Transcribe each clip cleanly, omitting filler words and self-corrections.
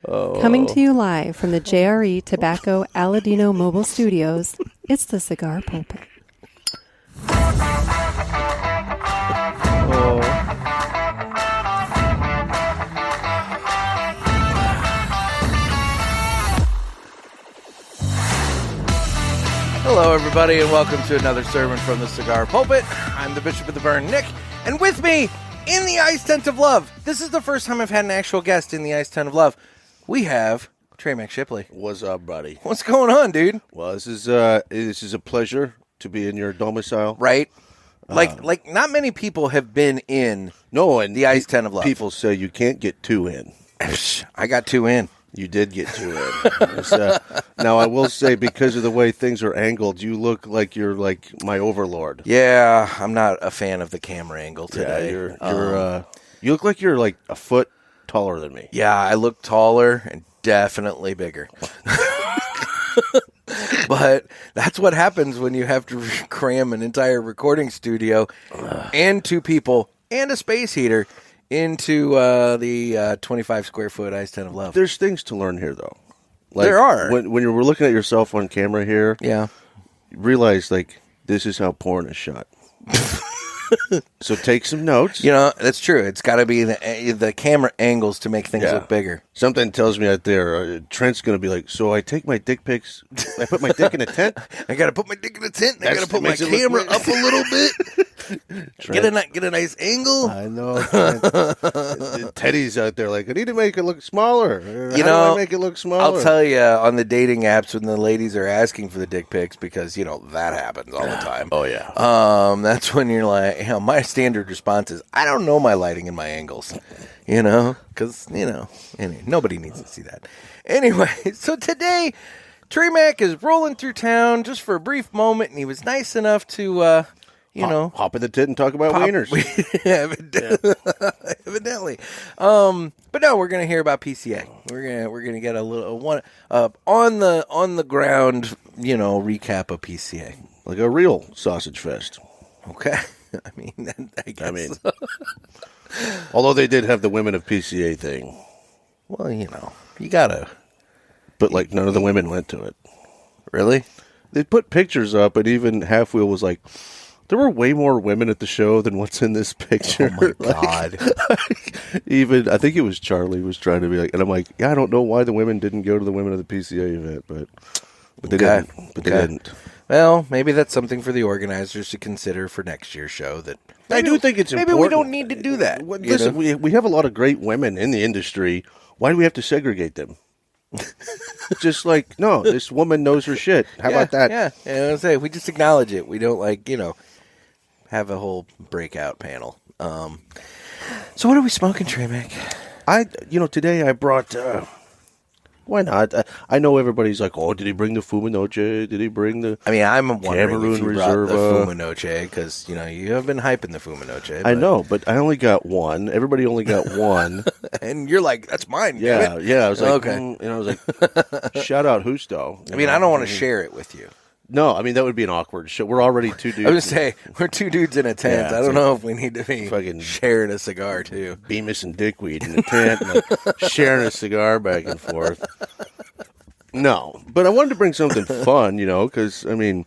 Coming to you live from the JRE Tobacco Aladino Mobile Studios, it's the Cigar Pulpit. Hello, everybody, and welcome to another sermon from the Cigar Pulpit. I'm the Bishop of the Burn, Nick, and with me in the Ice Tent of Love, this is the first time I've had an actual guest in the Ice Tent of Love. We have Trey Shipley. What's up, buddy? What's going on, dude? Well, this is a pleasure to be in your domicile. Right? Like not many people have been in the Ice Tent of Love. People say you can't get two in. I got two in. You did get two in. Now, I will say, because of the way things are angled, you look like you're like my overlord. Yeah, I'm not a fan of the camera angle today. Yeah, you look like you're like a foot taller than me. Yeah, I look taller and definitely bigger. But that's what happens when you have to cram an entire recording studio and two people and a space heater into the 25 square foot Ice Tent of Love. There's things to learn here, though. Like, there are. When you're looking at yourself on camera here, yeah, you realize, like, this is how porn is shot. So take some notes. You know, that's true. It's got to be the camera angles to make things look bigger. Something tells me out there, Trent's going to be like, so I take my dick pics, I put my dick in a tent. I got to put my dick in a tent. I got to put my camera up a little bit. Get a nice angle. I know. Teddy's out there like, I need to make it look smaller. How do I make it look smaller? I'll tell you, on the dating apps when the ladies are asking for the dick pics, because, you know, that happens all the time. Oh, yeah. That's when you're like, you know, my standard response is, I don't know my lighting and my angles, you know, because, you know, anyway, nobody needs to see that. Anyway, so today, Trey Mac is rolling through town just for a brief moment, and he was nice enough to, hop in the tent and talk about wieners. Evidently. But no, we're gonna hear about PCA. We're gonna get a little one on the ground, you know, recap of PCA, like a real sausage fest. Okay. I mean, I guess. Although they did have the women of PCA thing. Well, you know, you gotta. But like none of the women went to it. Really? They put pictures up, and even Half Wheel was like, there were way more women at the show than what's in this picture. Oh, my God. Even, I think it was Charlie was trying to be like, and I'm like, yeah, I don't know why the women didn't go to the women of the PCA event, but they didn't. But they didn't. Well, maybe that's something for the organizers to consider for next year's show. That I do think it's important. Maybe we don't need to do that. Listen, we have a lot of great women in the industry. Why do we have to segregate them? Just like, no, this woman knows her shit. How about that? Yeah, I was say we just acknowledge it. We don't have a whole breakout panel. So what are we smoking, Trey Mac? Today I brought. Why not? I know everybody's like, oh, did he bring the Fumanoche? Did he bring the? I mean, I'm wondering Cameroon if you Reserve brought the Fumanoche, because you have been hyping the Fumanoche. I know, but I only got one. Everybody only got one, and you're like, that's mine. Yeah. I was like, okay. I was like, shout out Husto. I mean, I don't want to share it with you. No, I mean, that would be an awkward show. We're already two dudes. I was going to say, we're two dudes in a tent. Yeah, I don't know if we need to be fucking sharing a cigar, too. Bemis and Dickweed in a tent, and sharing a cigar back and forth. No, but I wanted to bring something fun, because, I mean,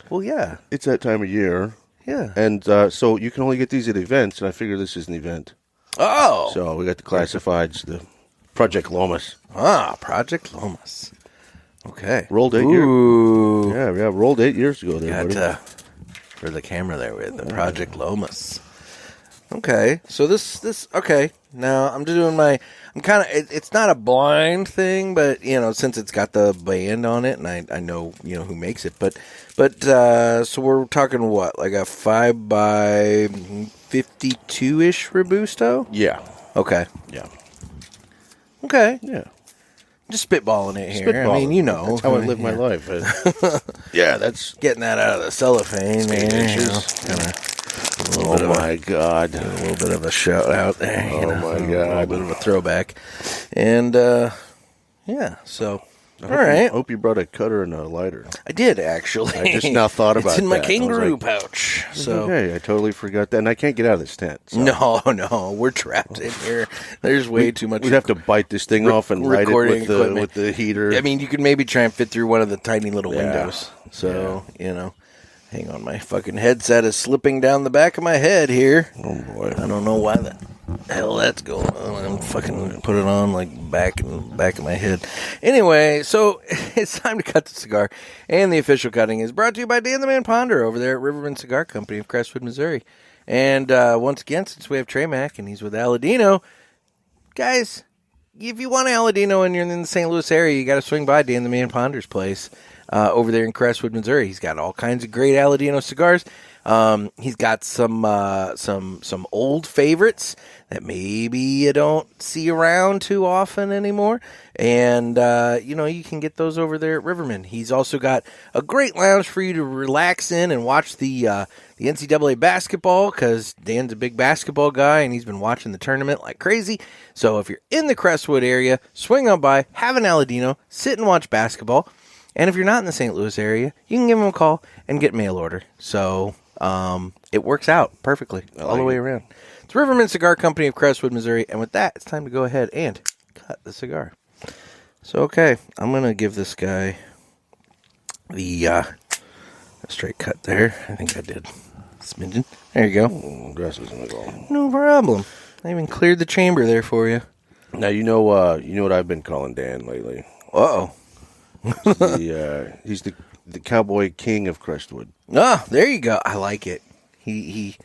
well, yeah, it's that time of year. Yeah. And so you can only get these at events, and I figure this is an event. Oh. So we got the classifieds, the Project Lomas. Ah, Project Lomas. Okay. Rolled 8 years. Yeah, rolled 8 years ago there, buddy. For the camera there with the Project Lomas. Okay. So this okay. Now I'm just doing I'm kind of, it's not a blind thing, but, since it's got the band on it, and I know, who makes it, but so we're talking what, like a 5x52-ish Robusto? Yeah. Okay. Yeah. Okay. Yeah. Just spitballing it here. I mean, That's how I live my life. Yeah, that's getting that out of the cellophane, man. Oh, my God. A little bit of a shout out there. Oh, my God. A little bit of a throwback. And, yeah, so All right. I hope you brought a cutter and a lighter. I did, actually. I just now thought about It's in my that. kangaroo pouch. So Okay, I totally forgot that. And I can't get out of this tent. So. No, we're trapped in here. There's way too much. We'd have to bite this thing off and light it with the heater. I mean, you could maybe try and fit through one of the tiny little windows. So, hang on. My fucking headset is slipping down the back of my head here. Oh, boy. I don't know why the hell that's going on. I'm fucking put it on like back of my head. Anyway, so it's time to cut the cigar. And the official cutting is brought to you by Dan the Man Ponder over there at Riverbend Cigar Company of Crestwood, Missouri. And once again, since we have Trey Mack and he's with Aladino, guys, if you want Aladino and you're in the St. Louis area, you got to swing by Dan the Man Ponder's place over there in Crestwood, Missouri. He's got all kinds of great Aladino cigars. He's got some old favorites that maybe you don't see around too often anymore. And, you can get those over there at Riverman. He's also got a great lounge for you to relax in and watch the NCAA basketball, because Dan's a big basketball guy and he's been watching the tournament like crazy. So if you're in the Crestwood area, swing on by, have an Aladino, sit and watch basketball. And if you're not in the St. Louis area, you can give him a call and get mail order. So it works out perfectly all the way around. It's Riverman Cigar Company of Crestwood, Missouri. And with that, it's time to go ahead and cut the cigar. So, okay, I'm going to give this guy the straight cut there. I think I did. Smidgen. There you go. No problem. I even cleared the chamber there for you. Now, you know what I've been calling Dan lately. Uh-oh. He's the cowboy king of Crestwood. Ah, there you go. I like it. He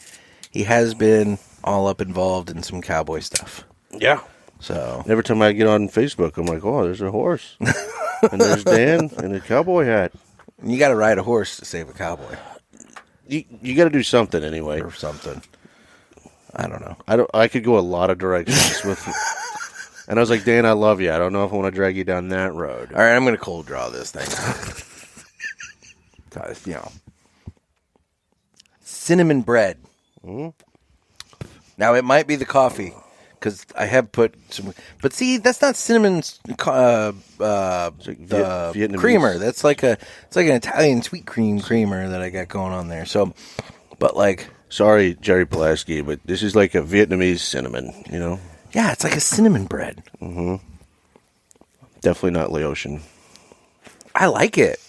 has been all up involved in some cowboy stuff. Yeah. So every time I get on Facebook, I'm like, oh, there's a horse. And there's Dan in a cowboy hat. You got to ride a horse to save a cowboy. You got to do something anyway. Or something. I don't know. I could go a lot of directions with. And I was like, Dan, I love you. I don't know if I want to drag you down that road. All right, I'm going to cold draw this thing. Because, cinnamon bread. Mm-hmm. Now, it might be the coffee, because I have put some. But see, that's not cinnamon. The creamer. That's like it's like an Italian sweet creamer that I got going on there. So, but like, sorry, Jerry Pulaski, but this is like a Vietnamese cinnamon. Yeah, it's like a cinnamon bread. Mm-hmm. Definitely not Laotian. I like it.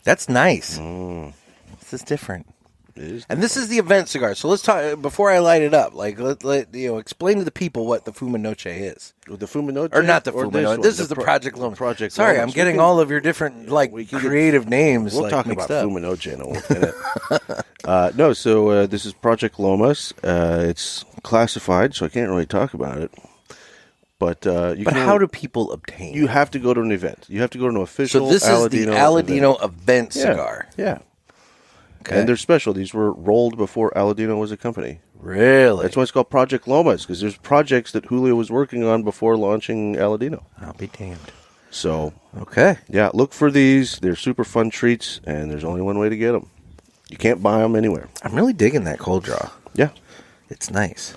That's nice. This is different. It is. And this is the event cigar. So let's talk before I light it up. Like, explain to the people what the Fuma Noche is. The Fuma Noche, or not the Fuma Noche. This is the Project Lomas. Sorry, I'm getting all of your different creative names. We'll talk about Fuma Noche in a minute. No, so this is Project Lomas. It's classified, so I can't really talk about it. But how do people obtain? You have to go to an event. You have to go to an official. So this is the Aladino event cigar. Yeah. Okay. And they're special. These were rolled before Aladino was a company. Really? That's why it's called Project Lomas, because there's projects that Julio was working on before launching Aladino. I'll be damned. So, okay. Yeah, look for these. They're super fun treats, and there's only one way to get them. You can't buy them anywhere. I'm really digging that cold draw. Yeah. It's nice.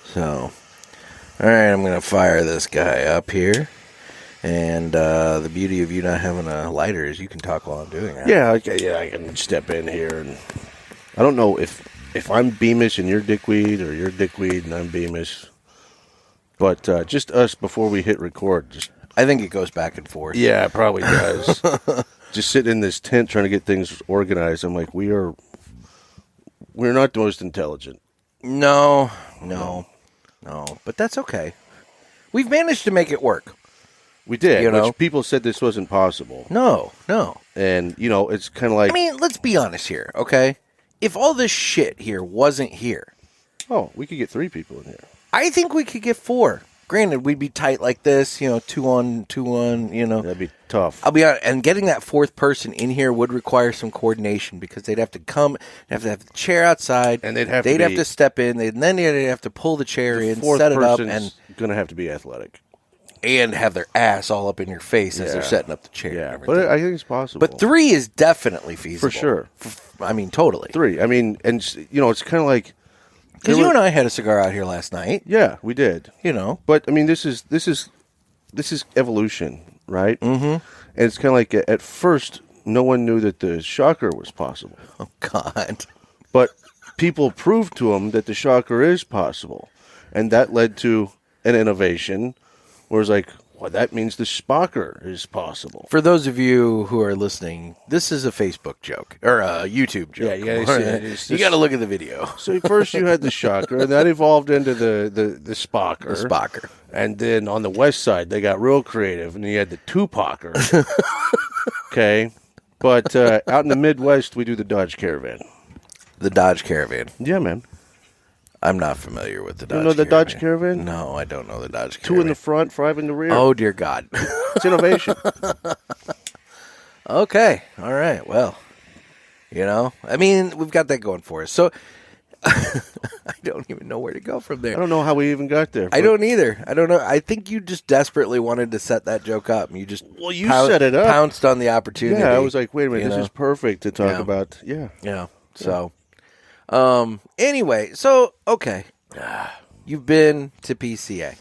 So, all right, I'm going to fire this guy up here. And the beauty of you not having a lighter is you can talk while I'm doing that. Yeah, I can step in here. And I don't know if I'm Beamish and you're dickweed, or you're dickweed and I'm Beamish. But just us before we hit record. I think it goes back and forth. Yeah, it probably does. Just sitting in this tent trying to get things organized. I'm like, we're not the most intelligent. No. But that's okay. We've managed to make it work. We did, which people said this wasn't possible. No. And, it's kind of like... I mean, let's be honest here, okay? If all this shit here wasn't here... Oh, we could get 3 people in here. I think we could get 4. Granted, we'd be tight like this, 2 on, 2 on, That'd be tough. I'll be honest, and getting that 4th person in here would require some coordination, because they'd have to come, have the chair outside, and they'd have to step in, then they'd have to pull the chair in, set it up, and... going to have to be athletic. And have their ass all up in your face as they're setting up the chair. Yeah, but I think it's possible. But 3 is definitely feasible. For sure. I mean, totally. 3. I mean, and, it's kind of like... Because you and I had a cigar out here last night. Yeah, we did. But, I mean, this is evolution. right? Mm-hmm. And it's kind of like at first, no one knew that the shocker was possible. Oh, God. But people proved to them that the shocker is possible. And that led to an innovation where it's like, well, that means the spocker is possible. For those of you who are listening, this is a Facebook joke or a YouTube joke. Yeah, you gotta see it. You got to look at the video. So first you had the shocker, and that evolved into the spocker. The spocker. And then on the west side, they got real creative, and you had the two-pocker. Okay? But out in the Midwest, we do the Dodge Caravan. The Dodge Caravan. Yeah, man. I'm not familiar with the Dodge You know the Caravan. Dodge Caravan? No, I don't know the Dodge Caravan. 2 in the front, 5 in the rear. Oh, dear God. It's innovation. Okay. All right. Well, I mean, we've got that going for us. So I don't even know where to go from there. I don't know how we even got there. I don't either. I don't know. I think you just desperately wanted to set that joke up. And you just set it up. Pounced on the opportunity. Yeah, I was like, wait a minute, this is perfect to talk about. Yeah. Yeah. So, anyway, okay. You've been to PCA.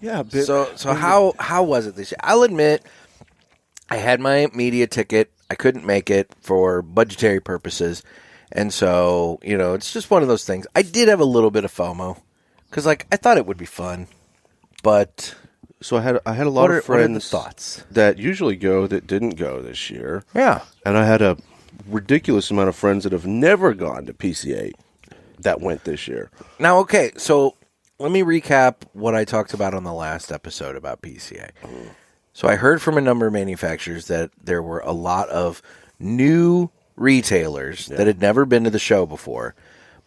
Yeah. So how was it this year? I'll admit, I had my media ticket. I couldn't make it for budgetary purposes. And so, it's just one of those things. I did have a little bit of FOMO because, I thought it would be fun. But so I had a lot of friends what are the thoughts? that usually go that didn't go this year. Yeah. And I had a ridiculous amount of friends that have never gone to PCA that went this year. Now, okay, so let me recap what I talked about on the last episode about PCA. So I heard from a number of manufacturers that there were a lot of new retailers that had never been to the show before,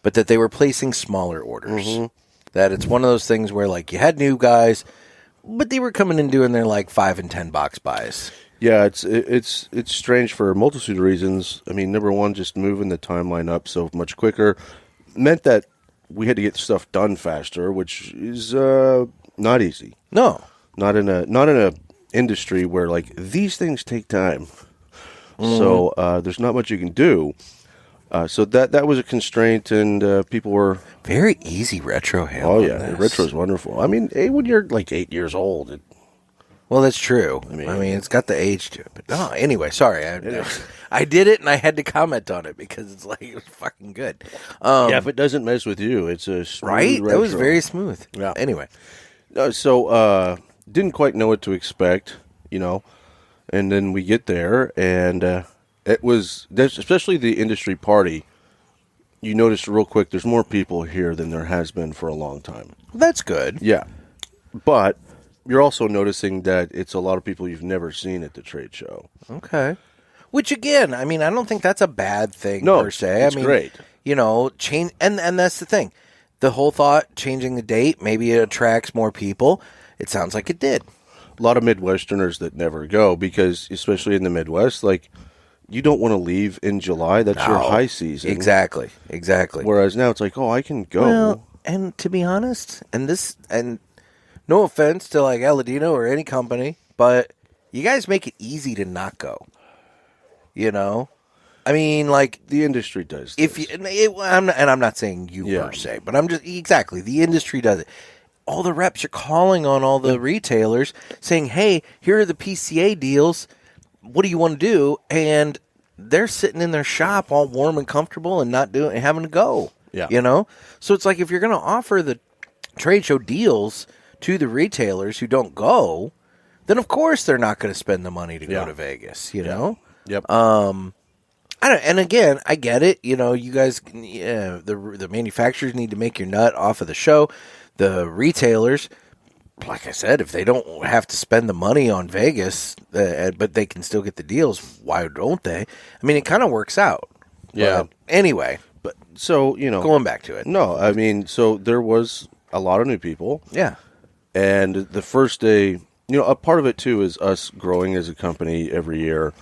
but that they were placing smaller orders. Mm-hmm. That it's one of those things where, you had new guys, but they were coming in doing their, 5 and 10 box buys. Yeah, it's strange for a multitude of reasons. I mean, number one, just moving the timeline up so much quicker meant that we had to get stuff done faster, which is not easy. No, not in a industry where these things take time. Mm-hmm. So there's not much you can do. So that was a constraint, and people were very easy retro handle. Oh yeah, the retro is wonderful. I mean, when you're 8 years old. Well, that's true. I mean, it's got the age to it. But no, anyway, sorry. I did it, and I had to comment on it because it's it was fucking good. Yeah, if it doesn't mess with you, it's a smooth right. retro. That was very smooth. Yeah. Anyway, so didn't quite know what to expect, and then we get there, and it was especially the industry party. You notice real quick, there's more people here than there has been for a long time. That's good. Yeah, but you're also noticing that it's a lot of people you've never seen at the trade show. Okay. Which, again, I mean, I don't think that's a bad thing per se. It's great. Change, and that's the thing. The whole thought, changing the date, maybe it attracts more people. It sounds like it did. A lot of Midwesterners that never go because, especially in the Midwest, you don't want to leave in July. That's your high season. Exactly. Whereas now it's I can go. Well, and to be honest, and no offense to Aladino or any company, but you guys make it easy to not go. I mean, the industry does. If I'm not saying you per se, but I'm just exactly the industry does it. All the reps are calling on all the retailers saying, "Hey, here are the PCA deals. What do you want to do?" And they're sitting in their shop all warm and comfortable and not having to go. Yeah. So it's if you're going to offer the trade show deals to the retailers who don't go, then of course they're not going to spend the money to go to Vegas. Yep. And again, I get it. You guys, the manufacturers need to make your nut off of the show. The retailers, like I said, if they don't have to spend the money on Vegas, but they can still get the deals, why don't they? I mean, it kind of works out. Yeah. But anyway, but so going back to it. No, I mean, so there was a lot of new people. Yeah. And the first day, a part of it too is us growing as a company every year.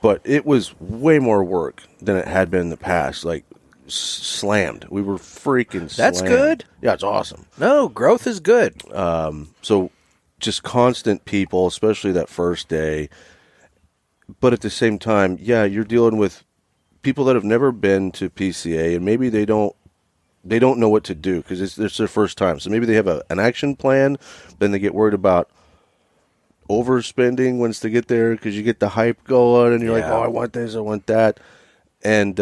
But it was way more work than it had been in the past. Slammed. We were freaking slammed. That's good. Yeah, it's awesome. No, growth is good. So just constant people, especially that first day. But at the same time, you're dealing with people that have never been to PCA, and maybe they don't know what to do because it's their first time. So maybe they have an action plan, then they get worried about overspending once they get there because you get the hype going and you're like, Yeah. oh, I want this, I want that. And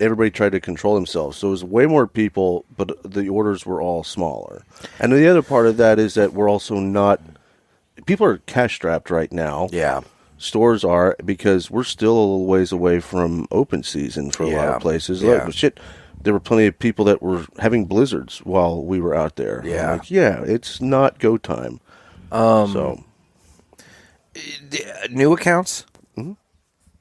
everybody tried to control themselves. So it was way more people, but the orders were all smaller. And the other part of that is that we're also not – people are cash-strapped right now. Yeah. Stores are, because we're still a little ways away from open season for a lot of places. Yeah. Shit, there were plenty of people that were having blizzards while we were out there. Yeah. I'm like, yeah, it's not go time. New accounts? Mm-hmm.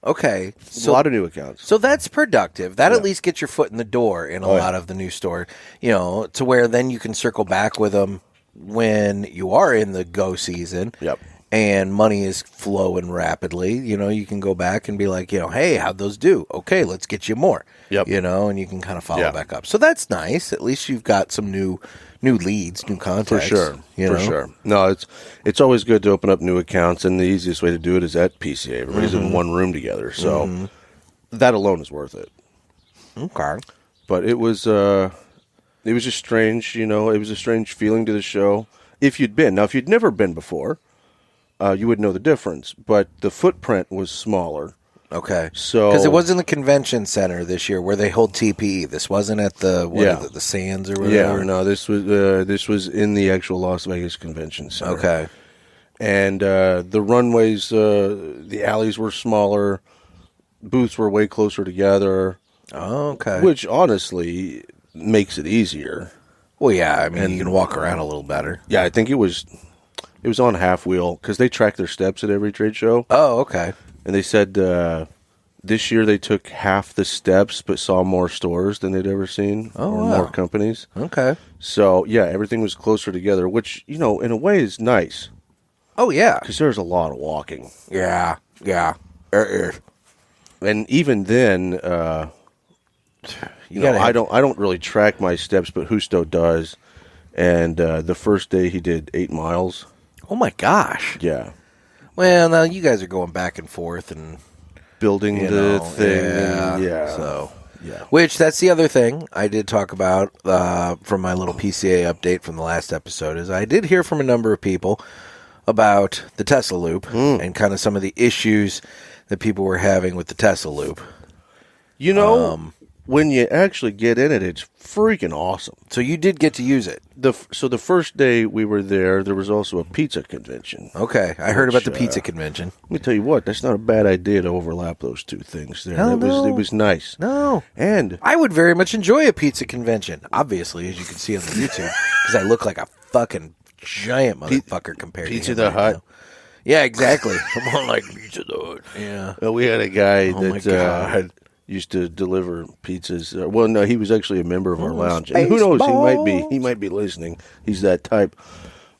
Okay. A lot of new accounts. So that's productive. That at least gets your foot in the door in a lot of the new store, to where then you can circle back with them when you are in the go season. Yep. And money is flowing rapidly. You can go back and be like, hey, how'd those do? Okay, let's get you more. Yep. And you can kind of follow back up. So that's nice. At least you've got some new leads, new contacts. For sure. No, it's always good to open up new accounts, and the easiest way to do it is at PCA. Everybody's in one room together, so that alone is worth it. Okay. But it was just strange, It was a strange feeling to the show. If you'd never been before, you would know the difference. But the footprint was smaller. Okay. So because it was in the convention center this year where they hold TPE. This wasn't at the the Sands or whatever. Yeah, no, this was in the actual Las Vegas Convention Center. Okay. And the runways, the alleys were smaller. Booths were way closer together. Oh, okay. Which honestly makes it easier. Well, yeah. I mean, you can walk around a little better. Yeah, I think it was on half wheel because they track their steps at every trade show. Oh, okay. And they said this year they took half the steps but saw more stores than they'd ever seen. Oh, or wow. more companies. Okay. So, yeah, everything was closer together, which, in a way is nice. Oh, yeah. Because there's a lot of walking. Yeah. Yeah. And even then, I don't really track my steps, but Justo does. And the first day he did 8 miles. Oh, my gosh. Yeah. Well, now you guys are going back and forth and building the thing. Yeah. So, which that's the other thing I did talk about from my little PCA update from the last episode is I did hear from a number of people about the Tesla loop and kind of some of the issues that people were having with the Tesla loop. When you actually get in it, it's freaking awesome. So you did get to use it. So the first day we were there was also a pizza convention. Okay, I heard about the pizza convention. Let me tell you what, that's not a bad idea to overlap those two things there. Hell no. It was nice. No. And I would very much enjoy a pizza convention, obviously, as you can see on the YouTube, because I look like a fucking giant motherfucker compared to Pizza the Hut. Yeah, exactly. I'm on like Pizza the Hut. Yeah. Well, we had a guy my God. used to deliver pizzas. Well, no, he was actually a member of our lounge. And Space who knows? balls. He might be listening. He's that type.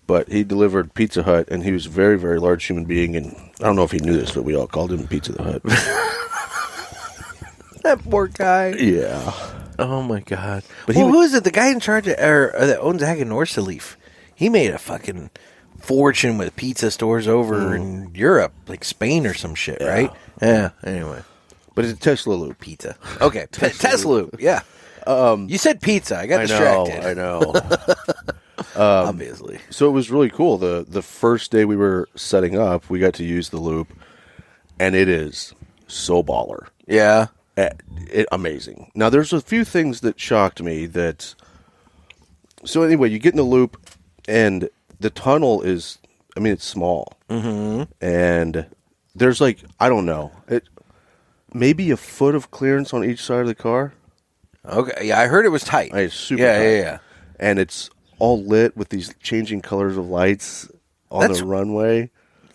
But he delivered Pizza Hut, and he was a very, very large human being. And I don't know if he knew this, but we all called him Pizza the Hut. That poor guy. Yeah. Oh my God. But Who is it? The guy in charge of, that owns Hagen Norselif. He made a fucking fortune with pizza stores over in Europe, like Spain or some shit, right? Yeah. Anyway. But it's a Tesla loop. Pizza. Okay. Tesla loop. Yeah. You said pizza. I got distracted. I know. Obviously. So it was really cool. The first day we were setting up, we got to use the loop, and it is so baller. Yeah. Amazing. Now, there's a few things that shocked me that... So anyway, you get in the loop, and the tunnel is... I mean, it's small. Mm-hmm. And there's like, I don't know, maybe a foot of clearance on each side of the car. Okay. Yeah, I heard it was tight. It's super tight. Yeah. And it's all lit with these changing colors of lights on the runway.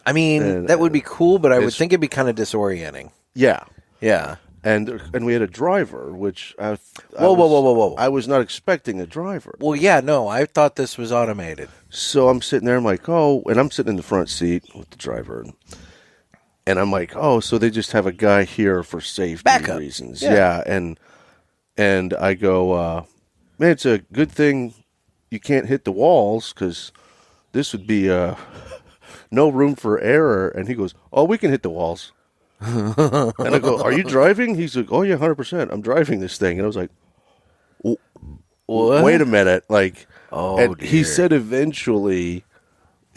I mean, that would be cool, but I would think it'd be kind of disorienting. Yeah. Yeah. And we had a driver, which Whoa. I was not expecting a driver. Well, yeah, no, I thought this was automated. So I'm sitting there, I'm like, and I'm sitting in the front seat with the driver. And I'm like, so they just have a guy here for safety Backup reasons. Yeah. And I go, man, it's a good thing you can't hit the walls because this would be no room for error. And he goes, we can hit the walls. And I go, are you driving? He's like, oh, yeah, 100%. I'm driving this thing. And I was like, what? Wait a minute. Like, dear. He said eventually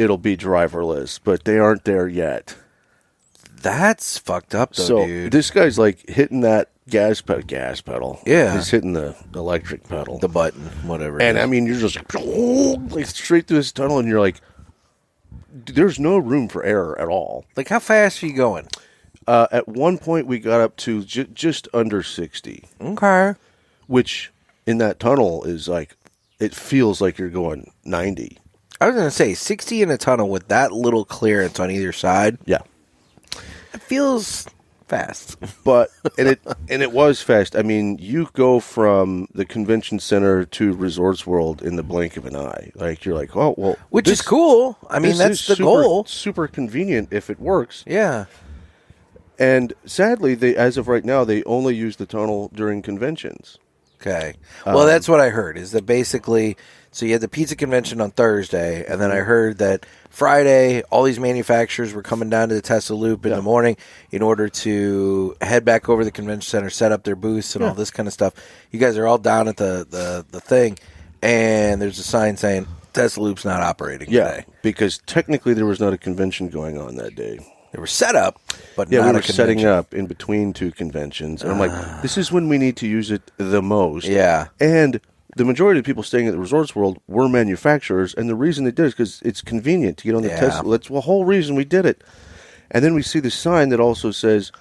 it'll be driverless, but they aren't there yet. That's fucked up, though, So dude. this guy's like hitting that gas pedal. Yeah. He's hitting the electric pedal. The button, whatever. And I mean, you're just like straight through this tunnel, and you're like, there's no room for error at all. like, how fast are you going? At one point, we got up to just under 60, Okay. which in that tunnel is like, it feels like you're going 90. I was going to say, 60 in a tunnel with that little clearance on either side, Yeah. it feels fast. But and it was fast. I mean, you go from the convention center to Resorts World in the blink of an eye. Like you're like, oh well, Which is cool. I mean, that's the goal. Super convenient if it works. Yeah. And sadly, they as of right now, they only use the tunnel during conventions. Okay. Well, that's what I heard, is that basically, so you had the pizza convention on Thursday, and then I heard that Friday, all these manufacturers were coming down to the Tesla Loop in the morning in order to head back over to the convention center, set up their booths and all this kind of stuff. You guys are all down at the thing, and there's a sign saying Tesla Loop's not operating today. Because technically there was not a convention going on that day. They were set up, but Yeah, not we a were setting convention. up in between two conventions. And I'm like, this is when we need to use it the most. Yeah. And the majority of people staying at the Resorts World were manufacturers. And the reason they did it is because it's convenient to get on the Tesla. That's the whole reason we did it. And then we see the sign that also says,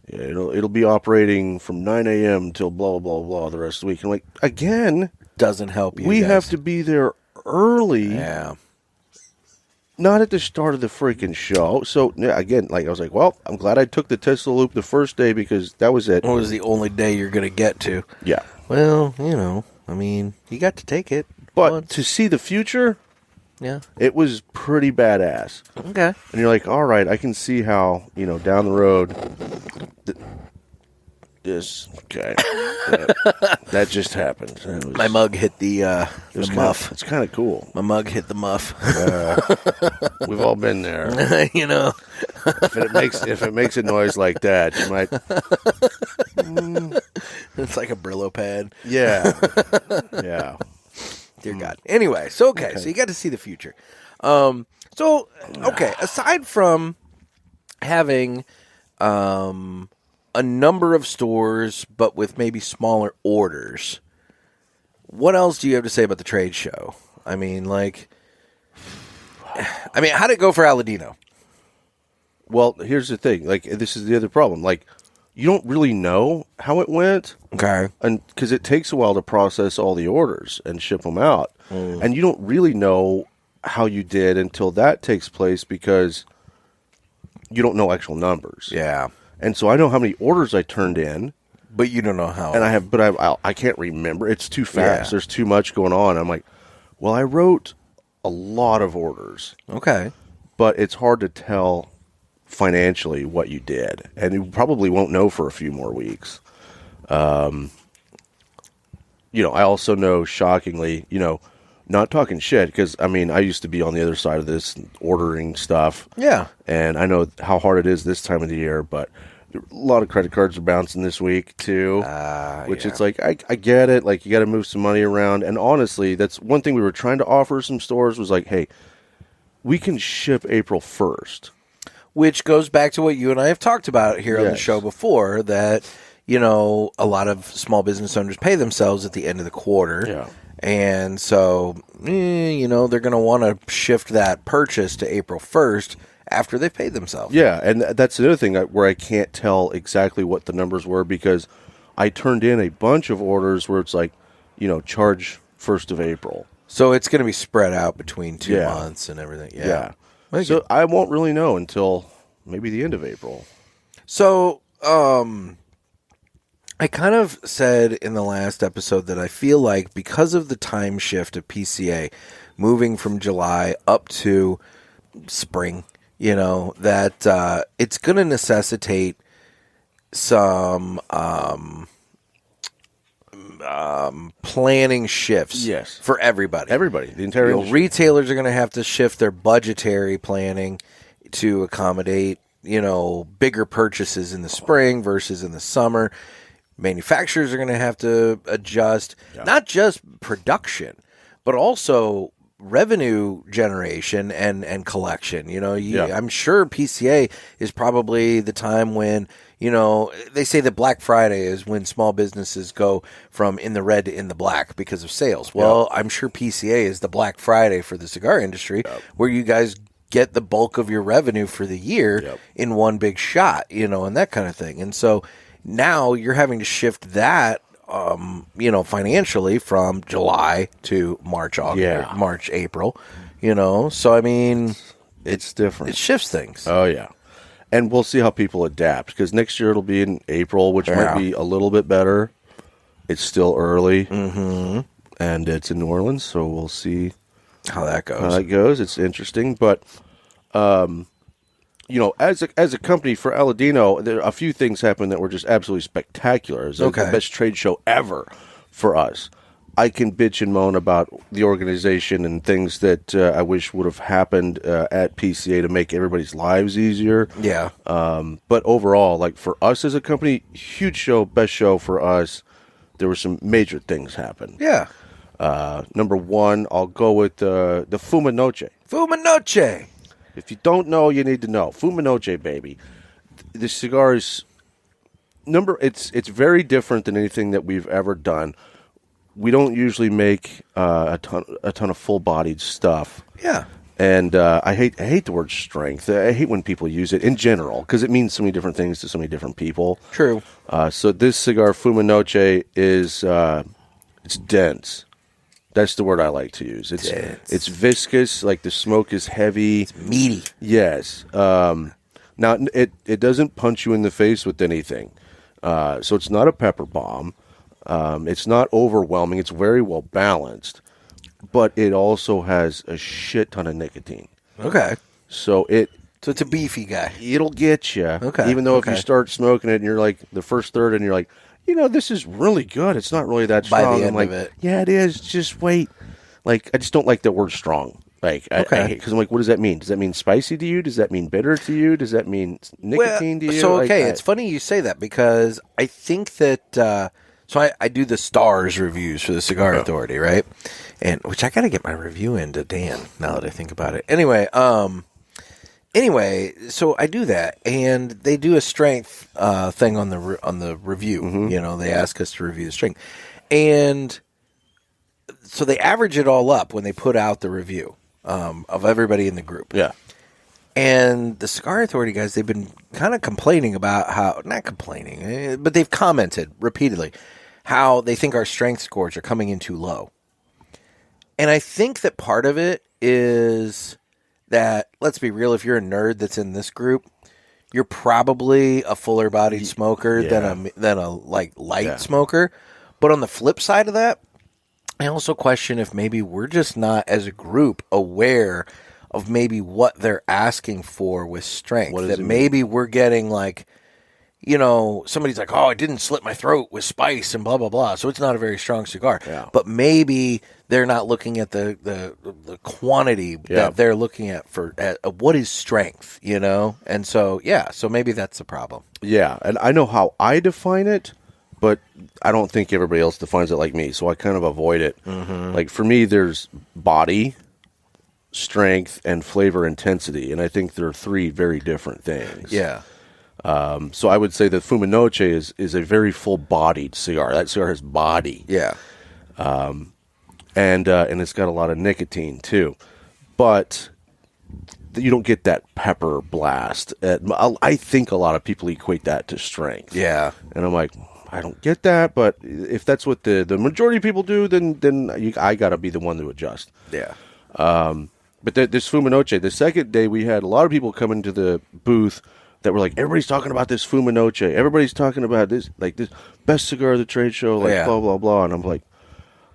yeah, it'll be operating from 9 a.m. till blah, blah, blah the rest of the week. And I'm like, again, Doesn't help you we guys. have to be there early. Yeah. Not at the start of the freaking show. So, yeah, again, like I was like, well, I'm glad I took the Tesla Loop the first day because that was it. What was the only day you're going to get to? Yeah. Well, I mean, you got to take it. But once. to see the future, Yeah. it was pretty badass. Okay. And you're like, all right, I can see how, down the road, that just happened. It was- My mug hit the muff. It's kind of cool. My mug hit the muff. We've all been there. If it makes a noise like that, you might. It's like a Brillo pad. Yeah. Yeah. Dear God. Anyway, so okay, so you got to see the future. Aside from having a number of stores, but with maybe smaller orders, what else do you have to say about the trade show? I mean, how'd it go for Aladino? Well, here's the thing. Like, this is the other problem. Like, you don't really know how it went. Okay. And because it takes a while to process all the orders and ship them out. And you don't really know how you did until that takes place because you don't know actual numbers. Yeah. And so I know how many orders I turned in. But you don't know how. And I can't remember. It's too fast. Yeah. There's too much going on. I'm like, well, I wrote a lot of orders. Okay. But it's hard to tell financially what you did. And you probably won't know for a few more weeks. I also know, shockingly, not talking shit, because, I used to be on the other side of this, ordering stuff. Yeah. And I know how hard it is this time of the year, but a lot of credit cards are bouncing this week, too. Which it's like, I get it. Like, you got to move some money around. And honestly, that's one thing we were trying to offer some stores was like, hey, we can ship April 1st. Which goes back to what you and I have talked about here on the Yes. show before, that, a lot of small business owners pay themselves at the end of the quarter. Yeah. And so, they're going to want to shift that purchase to April 1st after they've paid themselves. Yeah, and that's another thing where I can't tell exactly what the numbers were because I turned in a bunch of orders where it's like, charge 1st of April. So it's going to be spread out between 2 Yeah. months and everything. Yeah. Yeah. So I won't really know until maybe the end of April. So, I kind of said in the last episode that I feel like because of the time shift of PCA moving from July up to spring, that it's going to necessitate some planning shifts Yes. for everybody. Everybody, the entire industry. Retailers are going to have to shift their budgetary planning to accommodate, bigger purchases in the spring versus in the summer. Manufacturers are going to have to adjust, not just production, but also revenue generation and collection. Yeah. I'm sure PCA is probably the time when, they say that Black Friday is when small businesses go from in the red to in the black because of sales. Well, I'm sure PCA is the Black Friday for the cigar industry, where you guys get the bulk of your revenue for the year in one big shot, and that kind of thing. And so now you're having to shift that, financially from July to March, March, April, So, I mean, it's different. It shifts things. Oh, yeah. And we'll see how people adapt, because next year it'll be in April, which might be a little bit better. It's still early, and it's in New Orleans, so we'll see how that goes. It's interesting, but as a company for Aladino, there a few things happened that were just absolutely spectacular. It's the best trade show ever for us. I can bitch and moan about the organization and things that I wish would have happened at PCA to make everybody's lives easier. Yeah. But overall, like for us as a company, huge show, best show for us. There were some major things happen. Yeah. Number one, I'll go with the Fuma Noche. Fuma Noche. If you don't know, you need to know. Fuma Noche, baby. The cigar is it's very different than anything that we've ever done. We don't usually make a ton of full-bodied stuff. Yeah. And I hate the word strength. I hate when people use it in general, because it means so many different things to so many different people. True. So this cigar, Fuma Noche, is it's dense. That's the word I like to use. It's viscous, like the smoke is heavy. It's meaty. Yes. Now, it doesn't punch you in the face with anything. So it's not a pepper bomb. It's not overwhelming. It's very well balanced. But it also has a shit ton of nicotine. Okay. So it's a beefy guy. It'll get you. Okay. Even though if you start smoking it and you're like the first third and you're like, this is really good. It's not really that strong. By the end I'm like, of it. Yeah, it is. Just wait. Like, I just don't like the word strong. Like, because I'm like, what does that mean? Does that mean spicy to you? Does that mean bitter to you? Does that mean nicotine to you? So, it's funny you say that, because I think that, so I do the stars reviews for the Cigar Authority, right? And which I got to get my review into Dan, now that I think about it. Anyway, so I do that, and they do a strength thing on the review. Mm-hmm. They ask us to review the strength, and so they average it all up when they put out the review of everybody in the group. Yeah. And the Cigar Authority guys, they've been kind of complaining about how, not complaining, but they've commented repeatedly how they think our strength scores are coming in too low. And I think that part of it is that, let's be real, if you're a nerd that's in this group, you're probably a fuller bodied smoker than a light smoker. But on the flip side of that, I also question if maybe we're just not, as a group, aware of maybe what they're asking for with strength. That maybe we're getting somebody's like, oh, I didn't slit my throat with spice and blah, blah, blah, so it's not a very strong cigar. Yeah. But maybe they're not looking at the quantity that they're looking at for what is strength, And so, so maybe that's the problem. Yeah, and I know how I define it, but I don't think everybody else defines it like me, so I kind of avoid it. Mm-hmm. Like, for me, there's body, strength, and flavor intensity, and I think they're three very different things. Yeah. So I would say that Fuma Noche is a very full-bodied cigar. That cigar has body. Yeah. And it's got a lot of nicotine, too. But you don't get that pepper blast. I think a lot of people equate that to strength. Yeah. And I'm like, I don't get that, but if that's what the majority of people do, then I got to be the one to adjust. Yeah. But this Fuma Noche, the second day, we had a lot of people come into the booth that were like, everybody's talking about this Fuma Noche. Everybody's talking about this, like, this best cigar of the trade show, blah, blah, blah. And I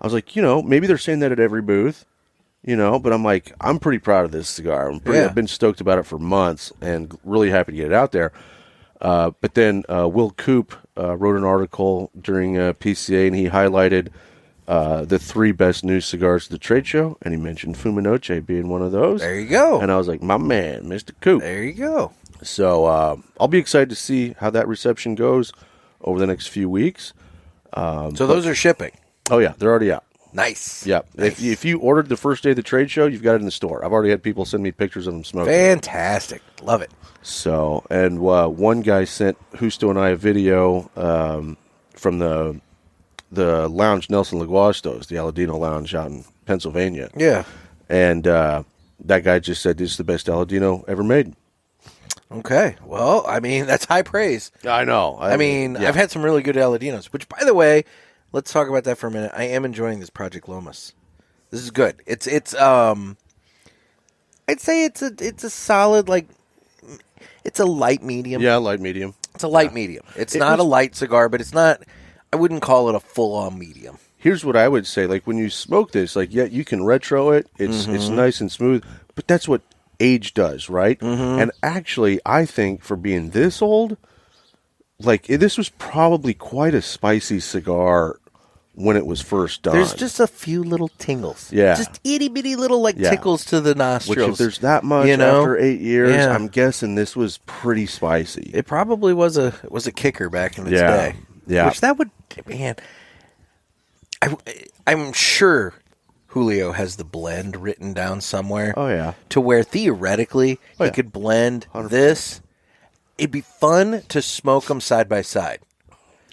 was like, maybe they're saying that at every booth, but I'm like, I'm pretty proud of this cigar. I've been stoked about it for months and really happy to get it out there. But then Will Coop wrote an article during PCA, and he highlighted the three best new cigars of the trade show, and he mentioned Fuma Noche being one of those. There you go. And I was like, my man, Mr. Coop. There you go. So I'll be excited to see how that reception goes over the next few weeks. So those are shipping. Oh, yeah, they're already out. Nice. Yeah. Nice. If you ordered the first day of the trade show, you've got it in the store. I've already had people send me pictures of them smoking. Fantastic. Love it. So, and one guy sent Justo and I a video from the lounge Nelson Laguastos, the Aladino lounge out in Pennsylvania. Yeah. And that guy just said, this is the best Aladino ever made. Okay. Well, I mean, that's high praise. I know. I mean, yeah. I've had some really good Aladinos, which, by the way, let's talk about that for a minute. I am enjoying this Project Lomas. This is good. It's I'd say it's a solid, like, it's a light medium. Yeah, light medium. It's a light medium. It's not a light cigar, but it's not, I wouldn't call it a full-on medium. Here's what I would say. Like, when you smoke this, like, yeah, you can retro it. It's nice and smooth. But that's what age does, right? Mm-hmm. And actually, I think for being this old, like, this was probably quite a spicy cigar when it was first done. There's just a few little tingles. Yeah. Just itty-bitty little, like, tickles to the nostrils. Which, if there's that much after 8 years, I'm guessing this was pretty spicy. It probably was a kicker back in its day. Yeah. Which that would, man, I'm sure Julio has the blend written down somewhere. Oh, yeah. To where theoretically he could blend 100%. this. It'd be fun to smoke them side by side.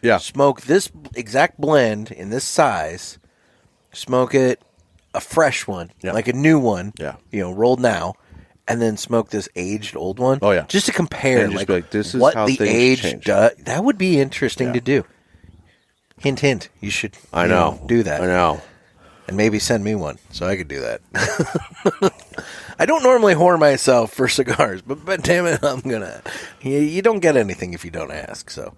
Yeah. Smoke this exact blend in this size. Smoke it, a fresh one, like a new one, rolled now, and then smoke this aged old one. Oh, yeah. Just to compare, And just be like, this is what how the things age change. does. That would be interesting to do. Hint, hint. You should do that. I know. And maybe send me one so I could do that. I don't normally whore myself for cigars, but damn it, I'm going to. You don't get anything if you don't ask. So,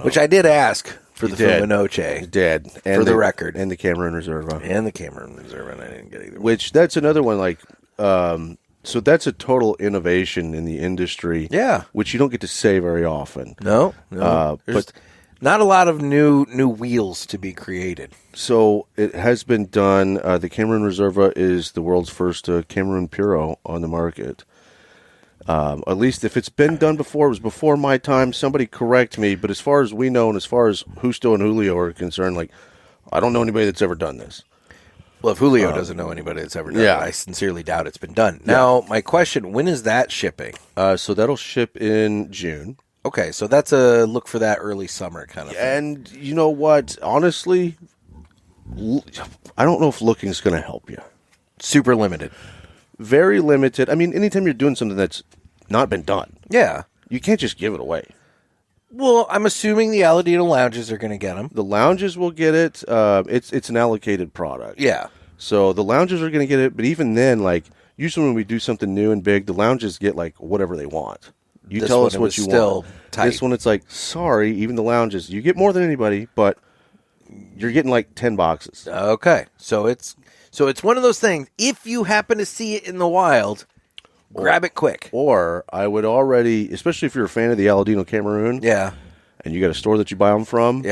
which I did ask for the Fumanoche. You did. And for the record. And the Cameroon Reserva. And the Cameroon Reserva, and I didn't get either. Which, that's another one, like, so that's a total innovation in the industry. Yeah. Which you don't get to say very often. No. But not a lot of new wheels to be created. So it has been done. The Cameroon Reserva is the world's first Cameroon Puro on the market. At least if it's been done before, it was before my time. Somebody correct me. But as far as we know, and as far as Justo and Julio are concerned, like, I don't know anybody that's ever done this. Well, if Julio doesn't know anybody that's ever done it, I sincerely doubt it's been done. Now, my question, when is that shipping? So that'll ship in June. Okay, so that's a look for that early summer kind of thing. And you know what? Honestly, I don't know if looking is going to help you. Super limited. Very limited. I mean, anytime you're doing something that's not been done, you can't just give it away. Well, I'm assuming the Aladino lounges are going to get them. The lounges will get it. It's an allocated product. Yeah. So the lounges are going to get it, but even then, like, usually when we do something new and big, the lounges get, like, whatever they want. You tell us what you want. Tight. This one, it's like, sorry, even the lounges, you get more than anybody, but you're getting like 10 boxes. Okay, so it's one of those things. If you happen to see it in the wild, grab it quick. Or I would already, especially if you're a fan of the Aladino Cameroon, and you got a store that you buy them from,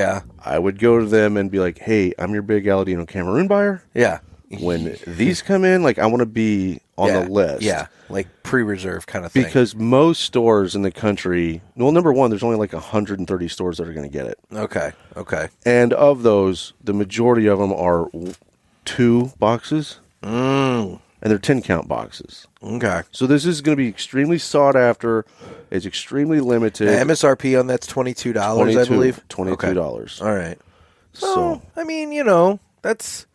I would go to them and be like, hey, I'm your big Aladino Cameroon buyer. Yeah. When these come in, like, I want to be on the list. Yeah, like pre-reserve kind of thing. Because most stores in the country, well, number one, there's only like 130 stores that are going to get it. Okay. And of those, the majority of them are 2 boxes. And they're 10-count boxes. Okay. So this is going to be extremely sought after. It's extremely limited. The MSRP on that's $22, I believe. $22. Okay. All right. So, I mean, that's...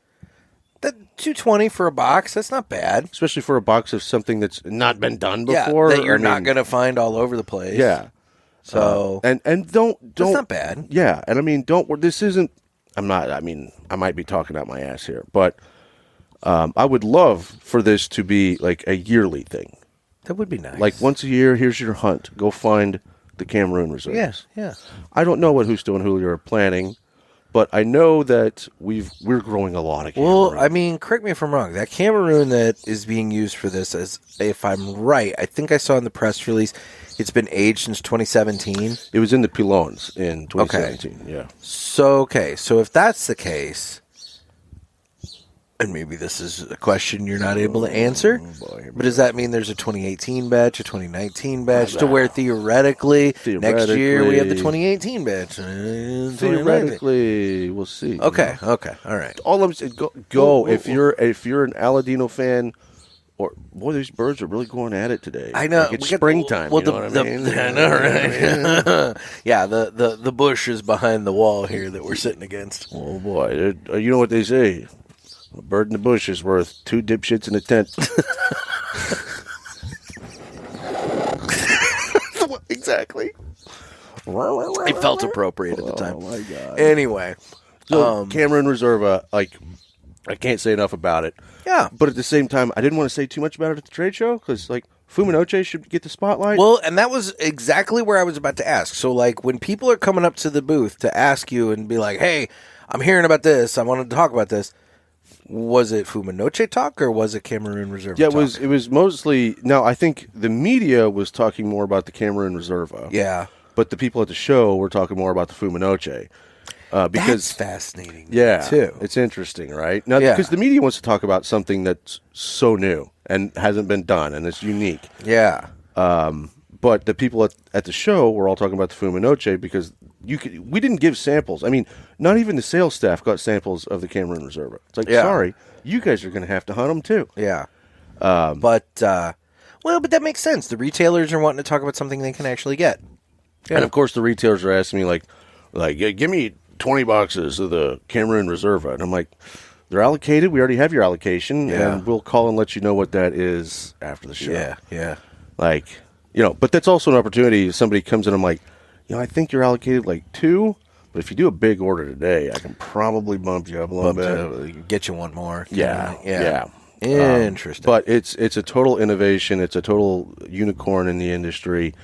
That $220 for a box, that's not bad. Especially for a box of something that's not been done before. That you're not going to find all over the place. Yeah. So and don't that's not bad. Yeah, and I mean this isn't I might be talking out my ass here, but I would love for this to be like a yearly thing. That would be nice. Like once a year, here's your hunt. Go find the Cameroon Reserve. Yes, yeah. I don't know what Justo and Julio are planning. But I know that we're growing a lot of Cameroon. Well, I mean, correct me if I'm wrong. That Cameroon that is being used for this, is, if I'm right, I think I saw in the press release, it's been aged since 2017. It was in the Pilons in 2017, yeah. So if that's the case, And maybe this is a question you're not able to answer. But does that mean there's a 2018 batch, a 2019 batch, to where theretically next year we have the 2018 batch? Theoretically, we'll see. Okay, all right. All I'm saying, go. If you're an Aladino fan, or boy, these birds are really going at it today. I know. Like it's springtime. You know what I mean? I know, right? Yeah, the bush is behind the wall here that we're sitting against. Oh boy, you know what they say? A bird in the bush is worth 2 dipshits in a tent. Exactly. It felt appropriate at the time. Oh my god. Anyway, so Cameron Reserva, like, I can't say enough about it. Yeah, but at the same time, I didn't want to say too much about it at the trade show because, like, Fuminoche should get the spotlight. Well, and that was exactly where I was about to ask. So, like, when people are coming up to the booth to ask you and be like, "Hey, I'm hearing about this. I wanted to talk about this." Was it Fuminoche talk or was it Cameroon Reserva? Yeah, talk? It was mostly. No, I think the media was talking more about the Cameroon Reserva. Yeah, but the people at the show were talking more about the Fuminoche. Because that's fascinating. Yeah, too. It's interesting, right? Now, because the media wants to talk about something that's so new and hasn't been done and it's unique. Yeah. But the people at the show were all talking about the Fuminoche because we didn't give samples. I mean, not even the sales staff got samples of the Cameroon Reserva. It's like, sorry, you guys are going to have to hunt them too. Yeah. But that makes sense. The retailers are wanting to talk about something they can actually get. Yeah. And of course, the retailers are asking me like, give me 20 boxes of the Cameroon Reserva. And I'm like, they're allocated. We already have your allocation. Yeah. And we'll call and let you know what that is after the show. Yeah. Like, but that's also an opportunity. If somebody comes in, I'm like, I think you're allocated like 2. But if you do a big order today, I can probably bump you up a little bit. Get you one more. Yeah. Interesting. But it's a total innovation. It's a total unicorn in the industry.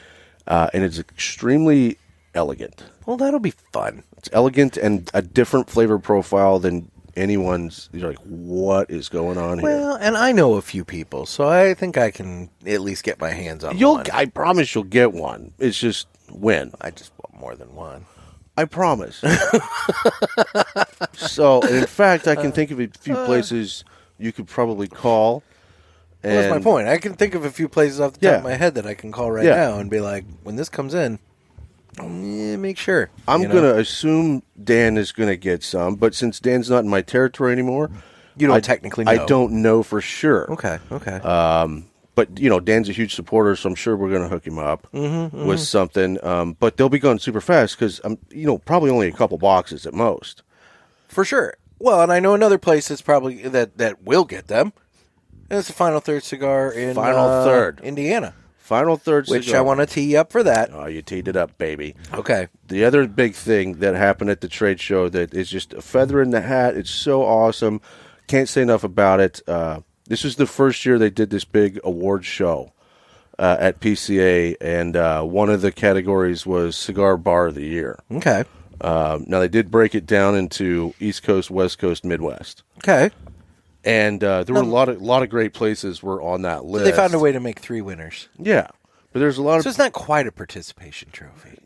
And it's extremely elegant. Well, that'll be fun. It's elegant and a different flavor profile than anyone's. You're like, what is going on here? Well, and I know a few people, so I think I can at least get my hands on one. I promise you'll get one. It's just when. I just want more than one. I promise. So, and in fact, I can think of a few places you could probably call. Well, that's my point. I can think of a few places off the top of my head that I can call right now and be like, when this comes in, make sure. I'm going to assume Dan is going to get some, but since Dan's not in my territory anymore, you don't technically know. I don't know for sure. Okay. But, Dan's a huge supporter, so I'm sure we're going to hook him up with something. But they'll be going super fast because, probably only a couple boxes at most. For sure. Well, and I know another place that's probably that will get them. And it's the Final Third Cigar in Indiana. Final Third Cigar. Which I want to tee you up for that. Oh, you teed it up, baby. Okay. The other big thing that happened at the trade show that is just a feather in the hat. It's so awesome. Can't say enough about it. This is the first year they did this big award show at PCA, and one of the categories was Cigar Bar of the Year. Okay. Now, they did break it down into East Coast, West Coast, Midwest. Okay. And there were a lot of great places were on that list. So they found a way to make 3 winners. Yeah. But there's a lot of... So it's not quite a participation trophy.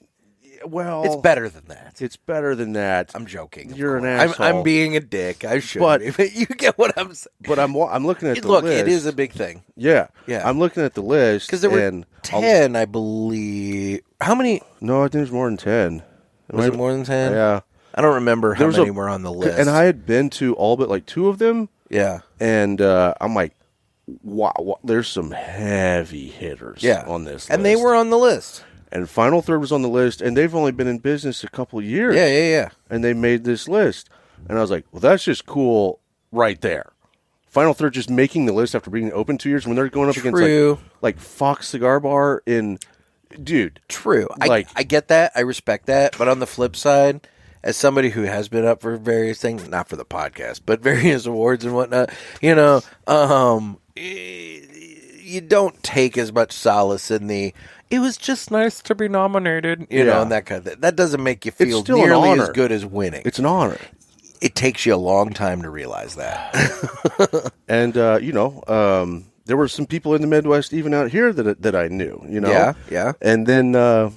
Well... It's better than that. It's better than that. I'm joking. You're an asshole. I'm being a dick. I should. But you get what I'm saying. But I'm looking at the list. Look, list. it is a big thing. Yeah. Yeah. I'm looking at the list. Because there were 10, I believe. How many? No, I think there's more than 10. Was it more than 10? Yeah. I don't remember how many were on the list. And I had been to all but like 2 of them. Yeah. And I'm like, wow, there's some heavy hitters on this list. And they were on the list. And Final Third was on the list, and they've only been in business a couple of years. Yeah. And they made this list. And I was like, well, that's just cool right there. Final Third just making the list after being open 2 years when they're going up against like Fox Cigar Bar in... Dude. True. I get that. I respect that. But on the flip side... As somebody who has been up for various things, not for the podcast, but various awards and whatnot, you don't take as much solace in it was just nice to be nominated, you know, and that kind of thing. That doesn't make you feel nearly as good as winning. It's an honor. It takes you a long time to realize that. And, there were some people in the Midwest, even out here, that I knew, Yeah. And then...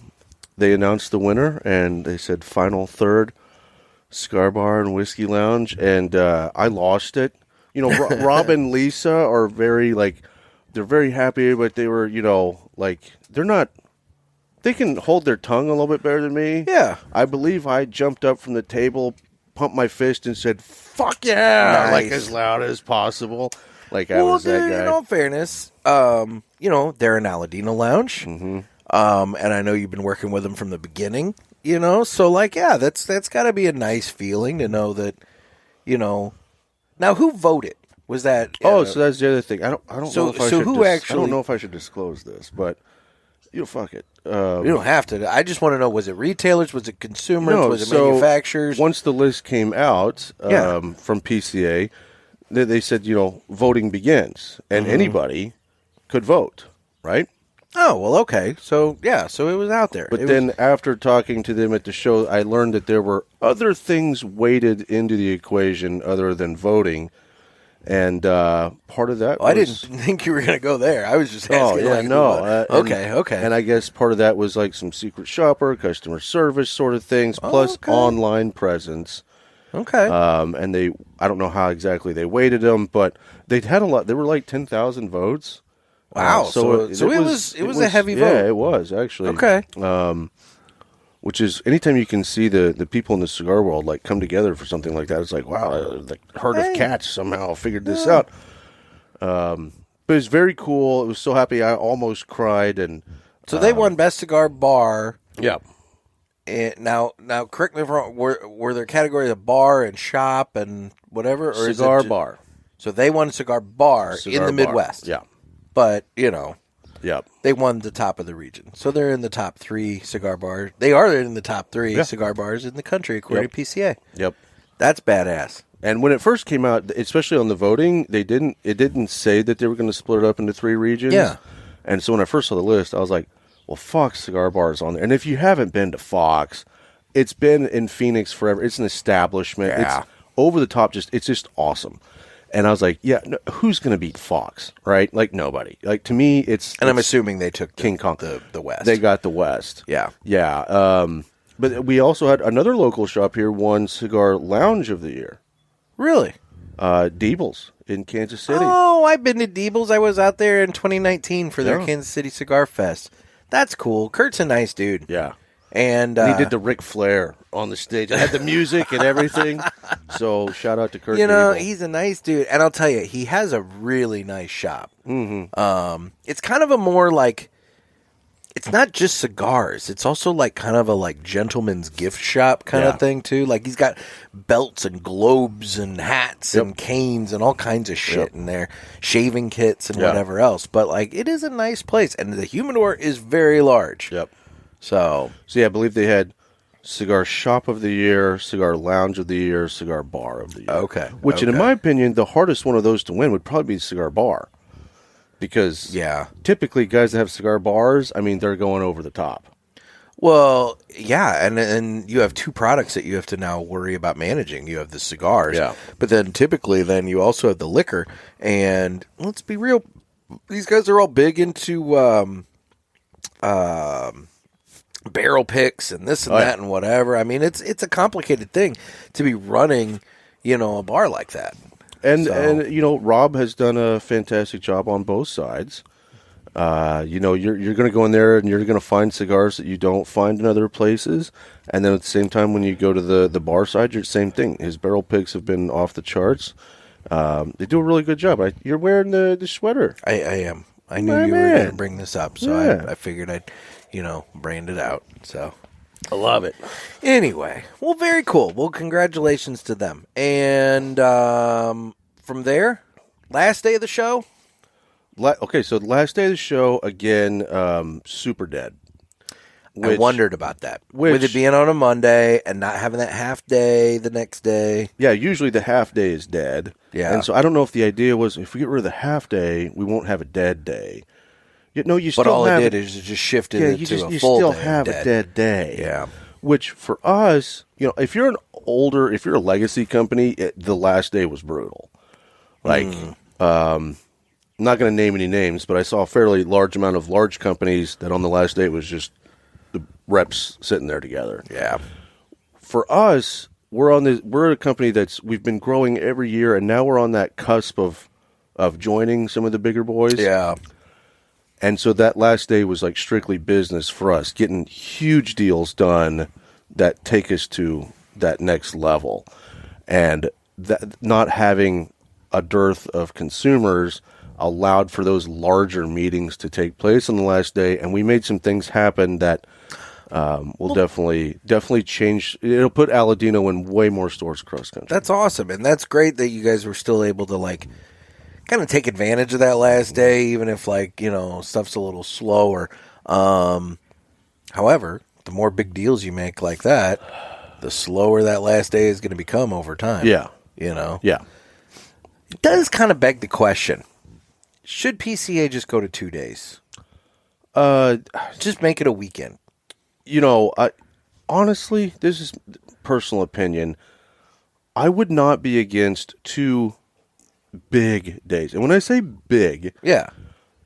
they announced the winner, and they said Final Third, Cigar Bar and Whiskey Lounge, and I lost it Rob and Lisa are very they're very happy, but they were they're not. They can hold their tongue a little bit better than me. Yeah. I believe I jumped up from the table, pumped my fist, and said, "Fuck yeah!" Nice. As loud as possible. I was that guy. In all fairness, they're an Aladino lounge. Mm-hmm. And I know you've been working with them from the beginning, so that's got to be a nice feeling to know that, Now, who voted? Was that? So that's the other thing. I don't know if I should. I don't know if I should disclose this, but fuck it. You don't have to. I just want to know: was it retailers? Was it consumers? No, was it manufacturers? Once the list came out from PCA, they said voting begins, and anybody could vote, right? Oh, well, okay. So so it was out there. But then after talking to them at the show, I learned that there were other things weighted into the equation other than voting. And part of that was... I didn't think you were going to go there. I was just asking. Okay. And I guess part of that was some secret shopper, customer service sort of things, plus online presence. Okay. And I don't know how exactly they weighted them, but they'd had a lot. There were 10,000 votes. Wow. So it was a heavy vote. Yeah, it was, actually. Okay. Which is, anytime you can see the people in the cigar world come together for something like that, it's wow, the herd of cats somehow figured this out. But it's very cool. It was so happy. I almost cried. And so they won Best Cigar Bar. Yeah. And now, correct me if I'm wrong. Were there categories of bar and shop and whatever, or cigar bar? So they won Cigar Bar in the Midwest. Yeah. But Yep. they won the top of the region. So they're in the top 3 cigar bars. They are in the top 3 cigar bars in the country, according to PCA. Yep. That's badass. And when it first came out, especially on the voting, it didn't say that they were going to split it up into 3 regions. Yeah. And so when I first saw the list, I was like, well, Fox Cigar Bar is on there. And if you haven't been to Fox, it's been in Phoenix forever. It's an establishment. Yeah. It's over the top. It's just awesome. And I was like, who's going to beat Fox, right? Nobody. To me, it's... And I'm assuming they took King Kong. The West. They got the West. Yeah. Yeah. But we also had another local shop here won Cigar Lounge of the Year. Really? Diebels in Kansas City. Oh, I've been to Diebels. I was out there in 2019 for their Kansas City Cigar Fest. That's cool. Kurt's a nice dude. Yeah. And he did the Ric Flair on the stage. I had the music and everything. So shout out to Kurt. He's a nice dude. And I'll tell you, he has a really nice shop. Mm-hmm. It's kind of a more it's not just cigars. It's also kind of a gentleman's gift shop kind of thing too. He's got belts and globes and hats and canes and all kinds of shit in there, shaving kits and whatever else. But it is a nice place, and the humidor is very large. Yep. So I believe they had Cigar Shop of the Year, Cigar Lounge of the Year, Cigar Bar of the Year. Okay. Which, in my opinion, the hardest one of those to win would probably be Cigar Bar. Because typically guys that have cigar bars, they're going over the top. Well, yeah, and you have 2 products that you have to now worry about managing. You have the cigars, but then typically you also have the liquor. And let's be real, these guys are all big into barrel picks and this and that and whatever. It's a complicated thing to be running, a bar like that. And Rob has done a fantastic job on both sides. You're going to go in there and you're going to find cigars that you don't find in other places. And then at the same time, when you go to the bar side, you're the same thing. His barrel picks have been off the charts. They do a really good job. You're wearing the sweater. I am. I knew you were going to bring this up, so I figured I'd, brand it out. So I love it. Anyway, well, very cool. Well, congratulations to them. And from there, last day of the show. Okay, so the last day of the show, again, super dead. I wondered about that. With it being on a Monday and not having that half day the next day. Yeah, usually the half day is dead. Yeah. And so I don't know if the idea was if we get rid of the half day, we won't have a dead day. But all it did is just shifted it to a full day. You still have a dead day. Yeah. Which for us, if you're a legacy company, the last day was brutal. I'm not going to name any names, but I saw a fairly large amount of large companies that on the last day was just the reps sitting there together. Yeah. For us, we're a company we've been growing every year, and now we're on that cusp of joining some of the bigger boys. Yeah. And so that last day was like strictly business for us, getting huge deals done that take us to that next level. And that not having a dearth of consumers allowed for those larger meetings to take place on the last day. And we made some things happen that will definitely change. It'll put Aladino in way more stores across the country. That's awesome. And that's great that you guys were still able to, like, kind of take advantage of that last day, even if, like, you know, stuff's a little slower. However, the more big deals you make like that, the slower that last day is going to become over time. Yeah. You know? Yeah. It does kind of beg the question, should PCA just go to 2 days? Just make it a weekend. You know, honestly, this is personal opinion. I would not be against 2 big days. And when I say big, Yeah.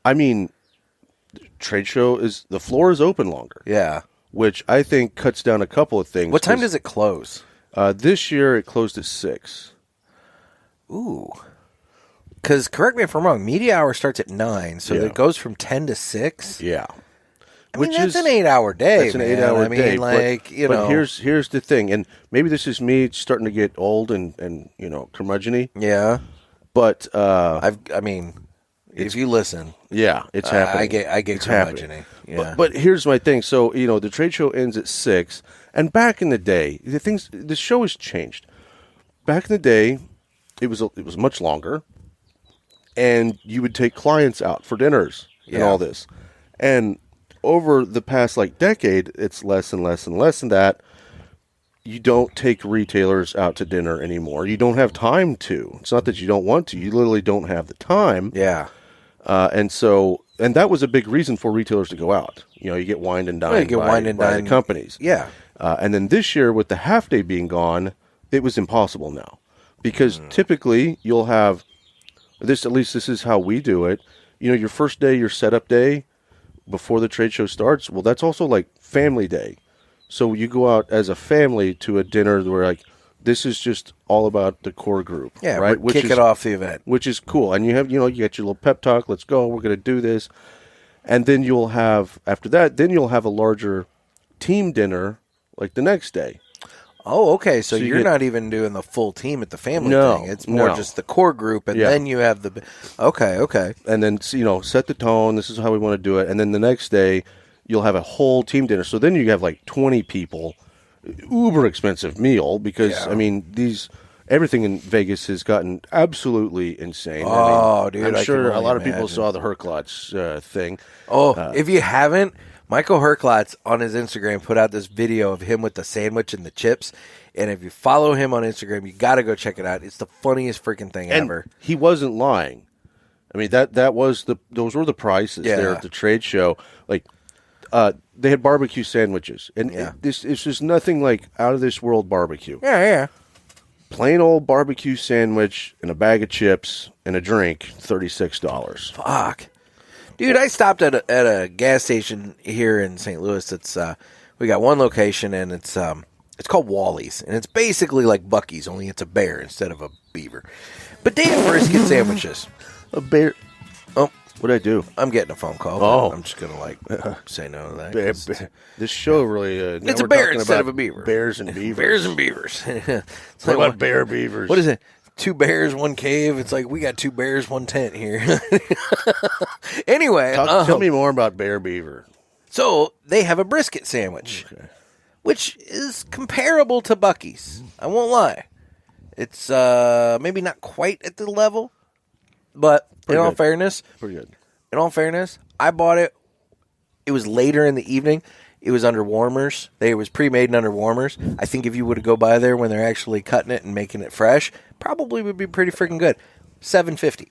I mean, trade show the floor is open longer. Yeah. Which I think cuts down a couple of things. What time does it close? This year it closed at 6. Ooh. Because, correct me if I'm wrong, media hour starts at 9, so Yeah. it goes from 10 to 6. Yeah. I mean, that's an 8-hour day. That's an 8-hour day. Like, you know. But here's the thing, and maybe this is me starting to get old and you know, curmudgeon-y. Yeah. But if you listen, yeah, it's happening. I get curmudgeon-y. Yeah. But here's my thing. So, you know, the trade show ends at 6, and back in the day, the show has changed. Back in the day, it was much longer, and you would take clients out for dinners and all this. And over the past decade, it's less and less and less than that. You don't take retailers out to dinner anymore. You don't have time to. It's not that you don't want to. You literally don't have the time. Yeah. And that was a big reason for retailers to go out. You know, you get wined and dined by the companies. Yeah. And then this year, with the half day being gone, it was impossible now. Because typically you'll have this, at least this is how we do it. You know, your first day, your setup day before the trade show starts, well, that's also like family day. So you go out as a family to a dinner where this is just all about the core group. Yeah, right? Kick it off the event. Which is cool. And you have, you get your little pep talk. Let's go. We're going to do this. And then after that, you'll have a larger team dinner like the next day. Oh, okay. So you're not even doing the full team at the family thing. It's more just the core group, and then you have the... Okay. And then, set the tone. This is how we want to do it. And then the next day, you'll have a whole team dinner. So then you have 20 people, uber expensive meal because, everything in Vegas has gotten absolutely insane. Oh, dude. I'm sure a lot of people saw the Herklotz thing. Oh, if you haven't, Michael Herklotz on his Instagram put out this video of him with the sandwich and the chips. And if you follow him on Instagram, you got to go check it out. It's the funniest freaking thing ever. He wasn't lying. I mean, those were the prices there at the trade show. They had barbecue sandwiches, and it's just nothing out of this world barbecue. Yeah. Plain old barbecue sandwich and a bag of chips and a drink, $36. Fuck, dude! I stopped at a gas station here in St. Louis. It's we got one location, and it's called Wally's, and it's basically like Buc-ee's, only it's a bear instead of a beaver. But they have brisket sandwiches. A bear. Oh. What'd I do? I'm getting a phone call. Oh. I'm just going to say no to that. This show really... it's a bear instead of a beaver. Bears and beavers. Bears and beavers. It's what about bear beavers? What is it? 2 bears, 1 cave. It's like we got 2 bears, 1 tent here. Anyway. Tell me more about bear beaver. So they have a brisket sandwich, which is comparable to Buc-ee's. I won't lie. It's maybe not quite at the level, but... In all fairness, pretty good. In all fairness, I bought it. It was later in the evening. It was under warmers. It was pre-made and under warmers. I think if you would go by there when they're actually cutting it and making it fresh, probably would be pretty freaking good. $7.50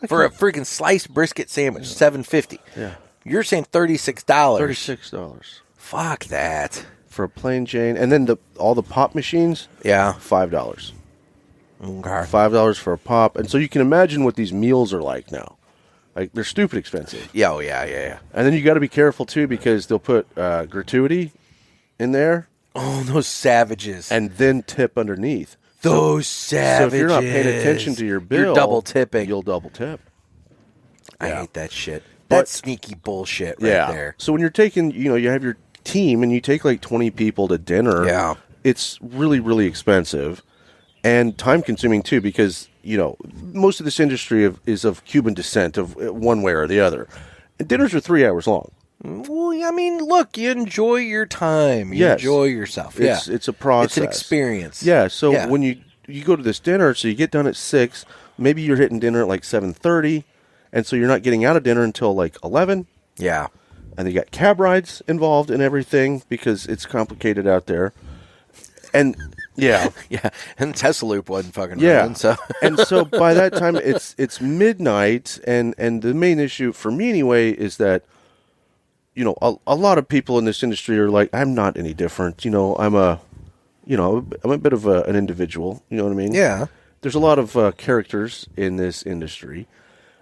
for a freaking sliced brisket sandwich. $7.50. Yeah. You're saying $36. $36. Fuck that. For a plain Jane, and then all the pop machines. Yeah. $5. Okay. $5 for a pop. And so you can imagine what these meals are like now. They're stupid expensive. Yeah, yeah. And then you got to be careful, too, because they'll put gratuity in there. Oh, those savages. and then tip underneath. Those savages. So if you're not paying attention to your bill, you're double tipping. You'll double tip. I Yeah. hate that shit. But- That's sneaky bullshit right there. So when you're taking, you have your team and you take like 20 people to dinner, Yeah. it's really, really expensive and time consuming too because, most of this industry is of Cuban descent of one way or the other. And dinners are 3 hours long. Well, I mean, look, you enjoy your time. You enjoy yourself. It's a process. It's an experience. Yeah, so when you go to this dinner, so you get done at 6, maybe you're hitting dinner at like 7:30, and so you're not getting out of dinner until like 11. Yeah. And you got cab rides involved and everything because it's complicated out there. And yeah. Yeah. And Tesla Loop wasn't fucking Yeah. running, so. And so by that time it's midnight and the main issue for me anyway is that a lot of people in this industry are like, I'm not any different. I'm a bit of an individual. You know what I mean? Yeah. There's a lot of characters in this industry,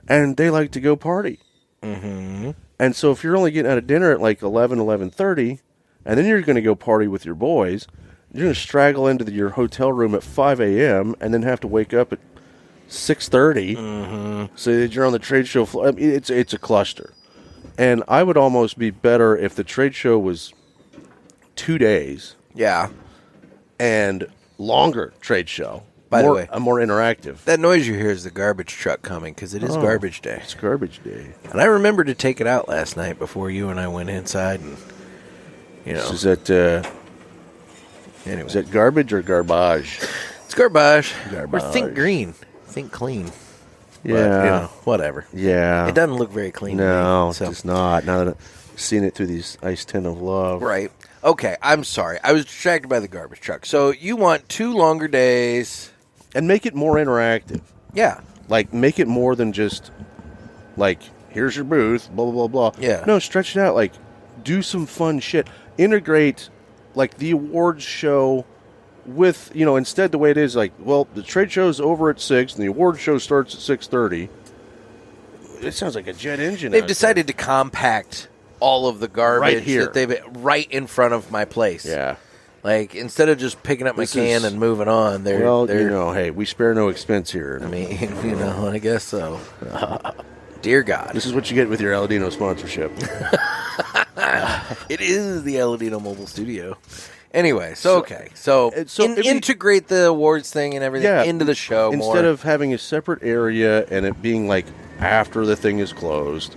and they like to go party. Mm-hmm. And so if you're only getting out of dinner at like 11:30, and then you're going to go party with your boys, you're going to straggle into your hotel room at 5 a.m. and then have to wake up at 6:30 so that you're on the trade show floor. I mean, it's a cluster. And I would almost be better if the trade show was 2 days. Yeah. And longer trade show. By the way, more interactive. That noise you hear is the garbage truck coming because it is garbage day. It's garbage day. And I remembered to take it out last night before you and I went inside. And, Is that anyway. is that garbage or garbage? It's garbage. Garbage. Or think green. Think clean. Yeah. But, whatever. Yeah. It doesn't look very clean. No, to me, so. it's not. Now that I've seen it through these ice tin of love. Right. Okay, I'm sorry. I was distracted by the garbage truck. So you want 2 longer days. And make it more interactive. Yeah. Like, make it more than just, like, here's your booth, blah, blah, blah, blah. Yeah. No, stretch it out. Like, do some fun shit. Integrate, like, the awards show with, instead the way it is, like, well, the trade show's over at 6 and the awards show starts at 6:30. It sounds like a jet engine. They've decided to compact all of the garbage Right here. that they've right in front of my place. Yeah. Like, instead of just picking up my can and moving on, they're... hey, we spare no expense here. I mean, I guess so. Dear God. This is what you get with your Aladino sponsorship. It is the Aladino Mobile Studio. Anyway, so every- integrate the awards thing and everything into the show Instead more. of having a separate area and it being like after the thing is closed.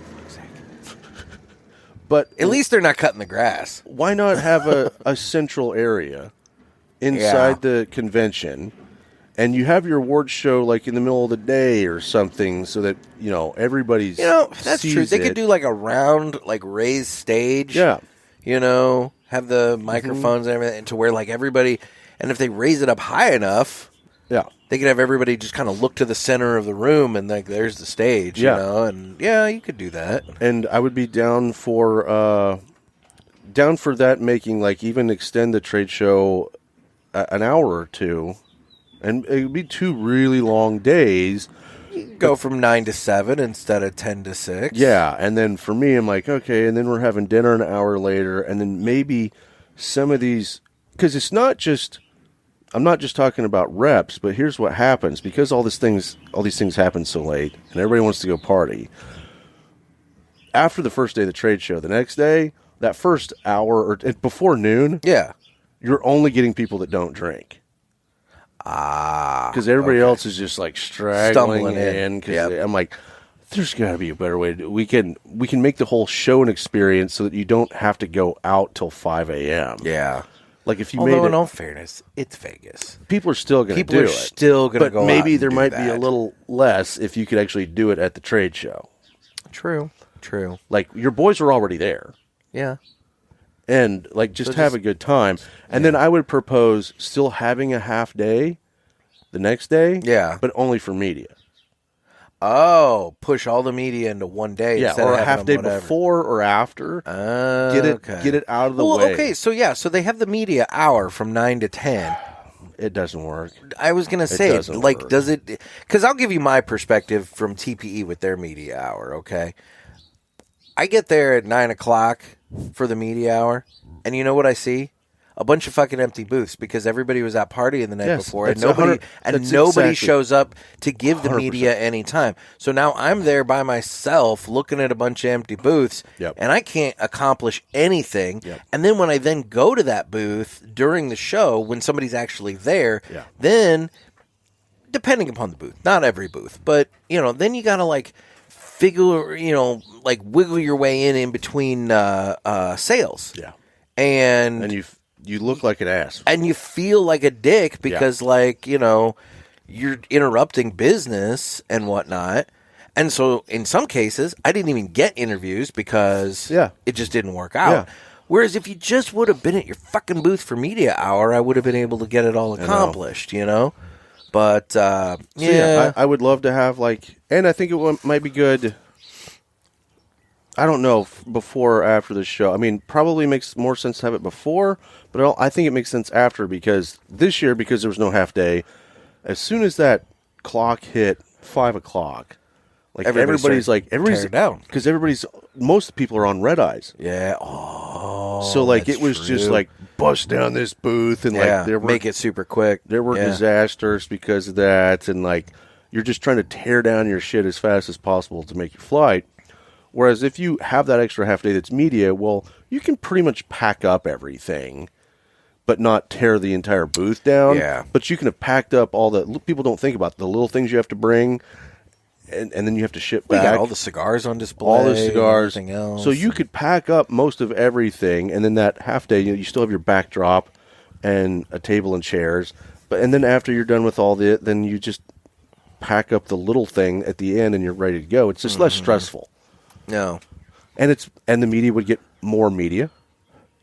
But At least they're not cutting the grass. why not have a central area inside the convention and you have your award show like in the middle of the day or something so that, everybody's That's sees true. They it. could do like a round, like raised stage. Yeah. Have the microphones and everything to where like everybody, and if they raise it up high enough, Yeah. they could have everybody just kind of look to the center of the room and like there's the stage, and you could do that. And I would be down for that, making like even extend the trade show an hour or two, and it would be 2 really long days. Go from 9 to 7 instead of 10 to 6. Yeah, and then for me, I'm like, okay, and then we're having dinner an hour later, and then maybe some of these, because it's not just, I'm not just talking about reps, but here's what happens because all these things happen so late, and everybody wants to go party. After the first day of the trade show, the next day, that first hour or before noon, you're only getting people that don't drink. Because everybody else is just like straggling in. Because I'm like, there's got to be a better way. We can make the whole show an experience so that you don't have to go out till 5 a.m. Yeah. Like if you Although, made it, in all fairness, it's Vegas. people are still going to do People it. are still going to go But maybe out and there do might be that. a little less if you could actually do it at the trade show. True. Like your boys are already there. Yeah. And like just have a good time. And then I would propose still having a half day the next day. Yeah. But only for media. Oh, push all the media into one day. Yeah, instead or of a having half day them whatever. before or after. Get it out of the way. Well, okay, so they have the media hour from 9 to 10. It doesn't work. I was going to say, doesn't like, work. does it? Because I'll give you my perspective from TPE with their media hour. Okay, I get there at 9 o'clock for the media hour, and you know what I see? a bunch of fucking empty booths because everybody was out partying the night before, and that's nobody exactly. shows up to give the 100%. media any time. So now I'm there by myself looking at a bunch of empty booths, and I can't accomplish anything. And then when I then go to that booth during the show, when somebody's actually there, then depending upon the booth, not every booth, but then you gotta like figure, like wiggle your way in between sales. Yeah. And you look like an ass. And you feel like a dick because you're interrupting business and whatnot. And so in some cases, I didn't even get interviews because it just didn't work out. Yeah. Whereas if you just would have been at your fucking booth for media hour, I would have been able to get it all accomplished, But, I would love to have, and I think it might be good, I don't know, before or after the show. I mean, probably makes more sense to have it before, but I think it makes sense after because this year, because there was no half day, as soon as that clock hit 5 o'clock, everybody's down. Because most people are on red eyes. Yeah. So, it was just, bust down this booth and, make it super quick. There were disasters because of that, and you're just trying to tear down your shit as fast as possible to make your flight. Whereas if you have that extra half day that's media, well, you can pretty much pack up everything, but not tear the entire booth down. Yeah. But you can have packed up all the people don't think about the little things you have to bring, and then you have to ship back. We got all the cigars on display, all the cigars, and everything else. So you could pack up most of everything, and then that half day, you still have your backdrop and a table and chairs. And then after you're done with all then you just pack up the little thing at the end, and you're ready to go. It's just less stressful. No, and the media would get more media.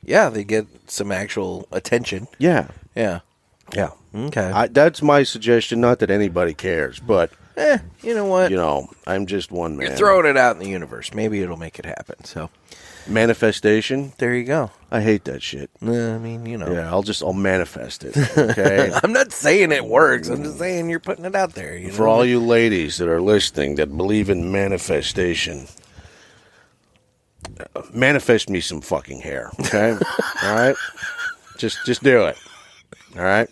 Yeah, they get some actual attention. Yeah. Okay, that's my suggestion. Not that anybody cares, but you know what? I'm just one man. You're throwing it out in the universe. Maybe it'll make it happen. So, manifestation. There you go. I hate that shit. I mean, Yeah, I'll manifest it. Okay. I'm not saying it works. I'm just saying you're putting it out there. For all you ladies that are listening that believe in manifestation. Manifest me some fucking hair, okay? All right? Just do it. All right?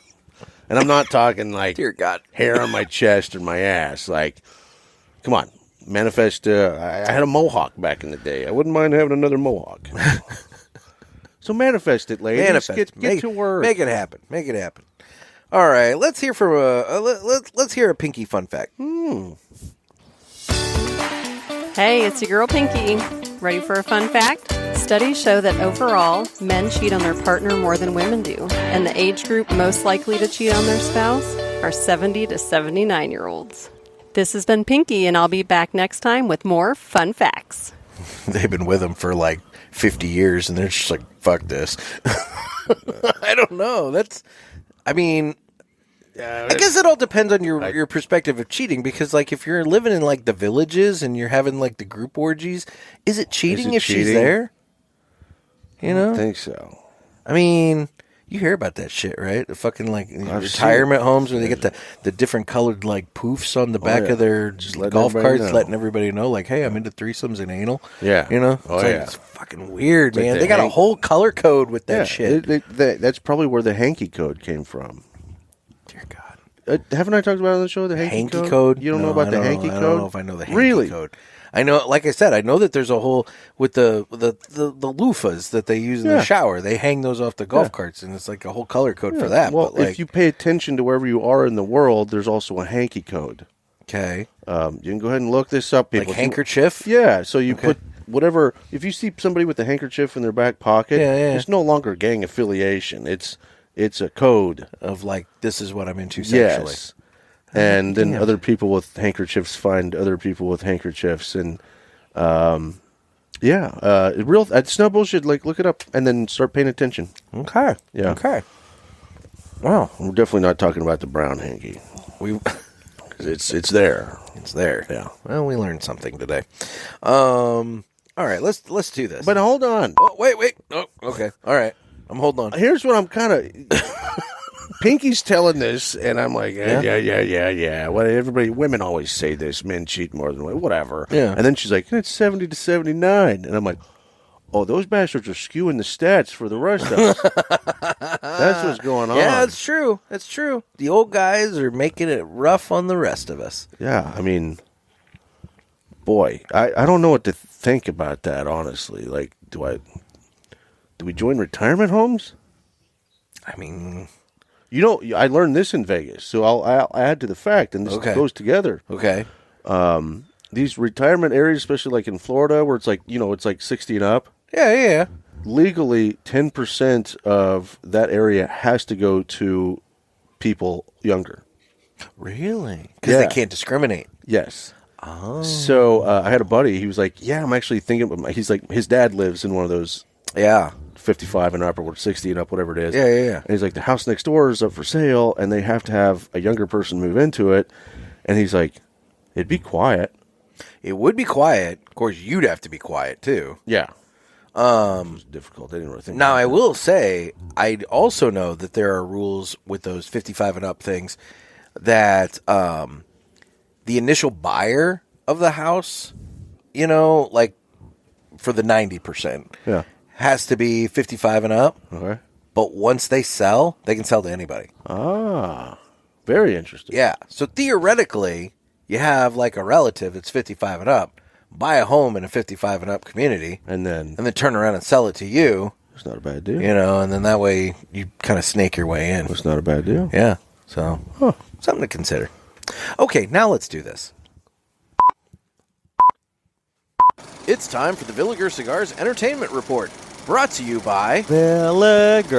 And I'm not talking dear God, hair on my chest or my ass. Come on. Manifest, I had a mohawk back in the day. I wouldn't mind having another mohawk. So manifest it, ladies. Manifest. Get to work. Make it happen. Make it happen. All right, let's hear from let's hear a Pinky fun fact. Hey, it's your girl Pinky. Ready for a fun fact? Studies show that overall, men cheat on their partner more than women do, and the age group most likely to cheat on their spouse are 70 to 79-year-olds. This has been Pinky, and I'll be back next time with more fun facts. They've been with him for 50 years, and they're just like, fuck this. I don't know. I guess it all depends on your perspective of cheating, because if you're living in the villages and you're having the group orgies, is it cheating if she's there? I don't think so. I mean, you hear about that shit, right? The fucking retirement homes where they get the different colored poofs on the back of their golf carts, letting everybody know hey, I'm into threesomes and anal. Yeah. It's fucking weird, man. They got a whole color code with that shit. That's probably where the hanky code came from. Dear God. Haven't I talked about it on the show, the hanky code? You don't know about the hanky code? I don't know if I know the hanky code. I know, like I said, I know that there's a whole with the loofahs that they use in the shower. They hang those off the golf carts, and it's a whole color code for that. Well, if you pay attention to wherever you are in the world, there's also a hanky code. Okay. You can go ahead and look this up, people. Handkerchief? Yeah. So you put whatever. If you see somebody with a handkerchief in their back pocket, it's no longer gang affiliation. It's a code of this is what I'm into sexually. Yes. And then other people with handkerchiefs find other people with handkerchiefs, and it's no bullshit. Look it up and then start paying attention. Okay. Yeah. Okay. Wow. We're definitely not talking about the brown hanky. It's there. It's there. Yeah. Well, we learned something today. All right. Let's do this. But hold on. Oh, wait. Oh, okay. All right. I'm holding on. Here's what I'm kind of. Pinky's telling this, and I'm like, yeah. Well, women always say this. Men cheat more than women. Whatever. Yeah. And then she's like, it's 70 to 79, and I'm like, oh, those bastards are skewing the stats for the rest of us. That's what's going on. Yeah, that's true. That's true. The old guys are making it rough on the rest of us. Yeah, I mean, boy, I don't know what to think about that, honestly. Like, do we join retirement homes? I mean, You know, I learned this in Vegas, so I'll add to the fact, and this goes together. okay. These retirement areas, especially like in Florida, where it's like, it's like 60 and up. Yeah. Legally, 10% of that area has to go to people younger. Really? Because Yeah. they can't discriminate. Yes. Oh. So I had a buddy. He was like, "Yeah, I'm actually thinking." He's like, his dad lives in one of those. Yeah. 55 and up, or 60 and up, whatever it is. Yeah. And he's like, the house next door is up for sale, and they have to have a younger person move into it. And he's like, it'd be quiet. It would be quiet. Of course, you'd have to be quiet too. Yeah. It was difficult. I didn't really think Now, about I that. will say, I also know that there are rules with those 55 and up things that the initial buyer of the house, like for the 90%, Yeah. has to be 55 and up. Okay. But once they sell, they can sell to anybody. Ah. Very interesting. Yeah. So theoretically, you have like a relative that's 55 and up, buy a home in a 55 and up community, And then turn around and sell it to you, it's not a bad deal. and then that way you kind of snake your way in. It's not a bad deal. Yeah. So, something to consider. Okay, now let's do this. It's time for the Villiger Cigars Entertainment Report, brought to you by Villiger.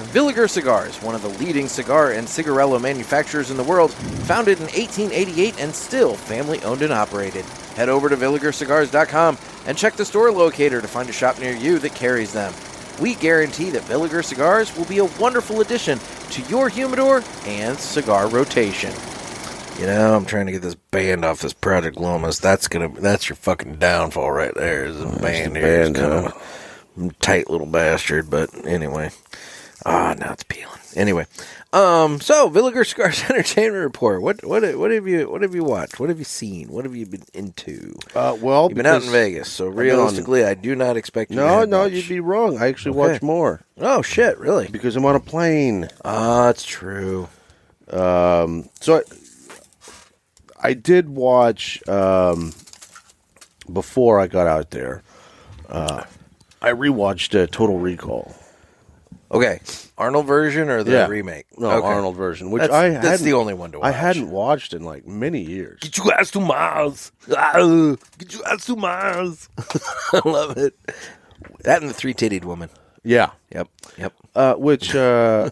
Villiger Cigars, one of the leading cigar and cigarello manufacturers in the world, founded in 1888 and still family-owned and operated. Head over to VilligerCigars.com and check the store locator to find a shop near you that carries them. We guarantee that Villiger Cigars will be a wonderful addition to your humidor and cigar rotation. I'm trying to get this band off this Project Lomas. That's your fucking downfall right there. Is a band here. It's kind of a tight little bastard, but anyway. Now it's peeling. Anyway, so Villiger Cigars Entertainment Report. What have you watched? What have you seen? What have you been into? Well, You've been out in Vegas, so realistically, I do not expect you. to have much. you'd be wrong. I actually watch more Oh shit! Really? because I'm on a plane. That's true. So I did watch before I got out there. I rewatched Total Recall. Okay, Arnold version or the remake? No, Okay. Arnold version, which that's the only one to watch. I hadn't watched in like many years. Get your ass to Mars. Get your ass to Mars. I love it. That and the three-titted woman. Yeah. Yep. Which when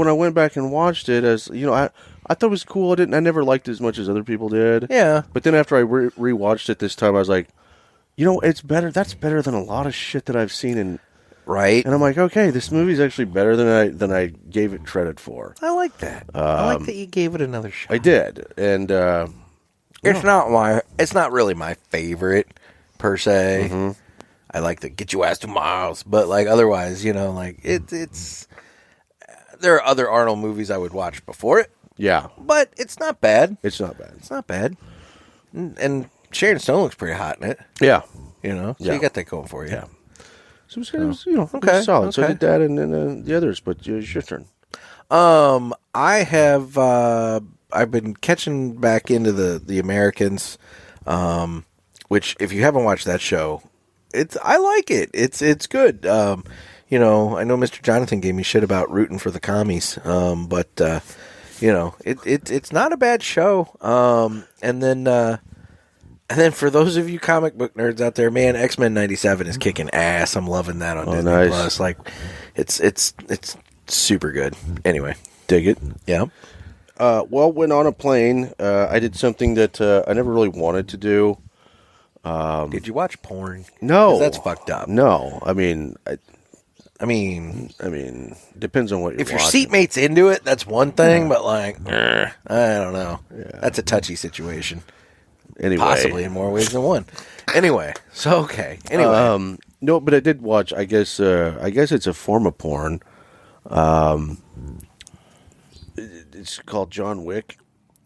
I went back and watched it, as I thought it was cool. I never liked it as much as other people did. Yeah. But then after I rewatched it this time, I was like, it's better. That's better than a lot of shit that I've seen in. Right. And I'm like, okay, this movie's actually better than I gave it credit for. I like that. I like that you gave it another shot. I did, and It's not really my favorite per se. Mm-hmm. I like to get your ass to Mars, but like otherwise, it's. There are other Arnold movies I would watch before it. Yeah, but it's not bad. It's not bad. It's not bad. And Sharon Stone looks pretty hot in it. Yeah, So you got that going for you. Yeah. So it was it was solid. So I did that and the others, but it's your turn. I have I've been catching back into the Americans, which if you haven't watched that show, I like it. It's good. I know Mr. Jonathan gave me shit about rooting for the commies, but it's not a bad show. And then for those of you comic book nerds out there, man, X-Men 97 is kicking ass. I'm loving that on Disney nice. Plus. Like, it's super good. Anyway, Dig it. yeah. When on a plane, I did something that I never really wanted to do. Did you watch porn? No, 'Cause that's fucked up. No, I mean, depends on what you're if your watching. seatmate's into it, that's one thing. But like, I don't know. Yeah. That's a touchy situation. Anyway, Possibly in more ways than one. Anyway, so okay. Anyway, no, but I did watch. I guess it's a form of porn. It's called John Wick.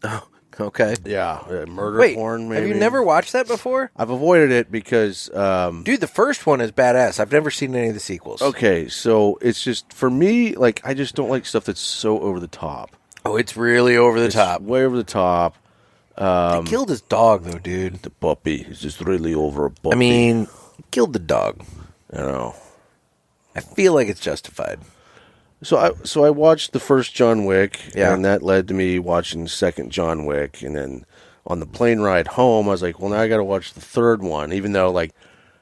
oh Okay. Yeah, murder Wait, porn. Maybe. have you never watched that before? I've avoided it because, Dude, the first one is badass. I've never seen any of the sequels. okay, so it's just for me. Like, I just don't like stuff that's so over the top. Oh, it's really over the It's top. way over the top. They killed his dog, though, dude. The puppy is just really over a puppy. I mean, killed the dog. you know. I feel like it's justified. So I watched the first John Wick, Yeah. and that led to me watching the second John Wick, and then on the plane ride home, I was like, well, now I got to watch the third one, even though, like,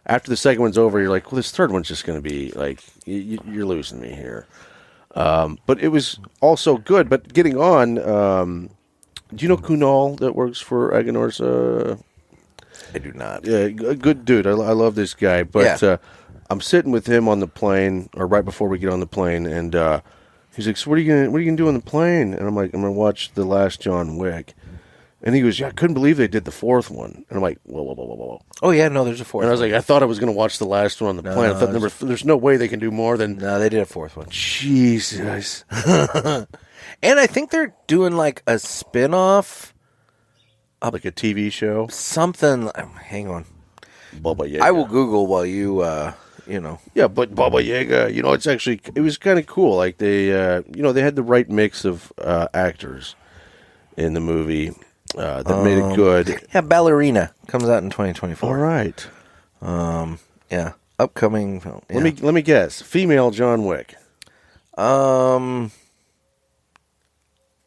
after the second one's over, you're like, well, this third one's just going to be, like, you're losing me here. But it was also good. But getting on, do you know Kunal that works for Aganorsa? I do not. Yeah, a good dude. I love this guy. But Yeah. I'm sitting with him on the plane, or right before we get on the plane, and he's like, "So what are you gonna do on the plane?" And I'm like, "I'm gonna watch the last John Wick." And he goes, "Yeah, I couldn't believe they did the fourth one." And I'm like, "Whoa!" Oh, yeah, no, there's a fourth And I was one. like, "I thought I was gonna watch the last one on the plane. I thought there's no way they can do more than No, they did a fourth one. Jesus." And I think they're doing, like, a spin-off. Like a TV show. Something. Hang on. Baba Yaga. I will Google while you, you know. Yeah, but Baba Yaga, it was kind of cool. Like they had the right mix of actors in the movie that made it good. Yeah, Ballerina comes out in 2024. All right. Yeah, upcoming film. Yeah. Let me guess. Female John Wick.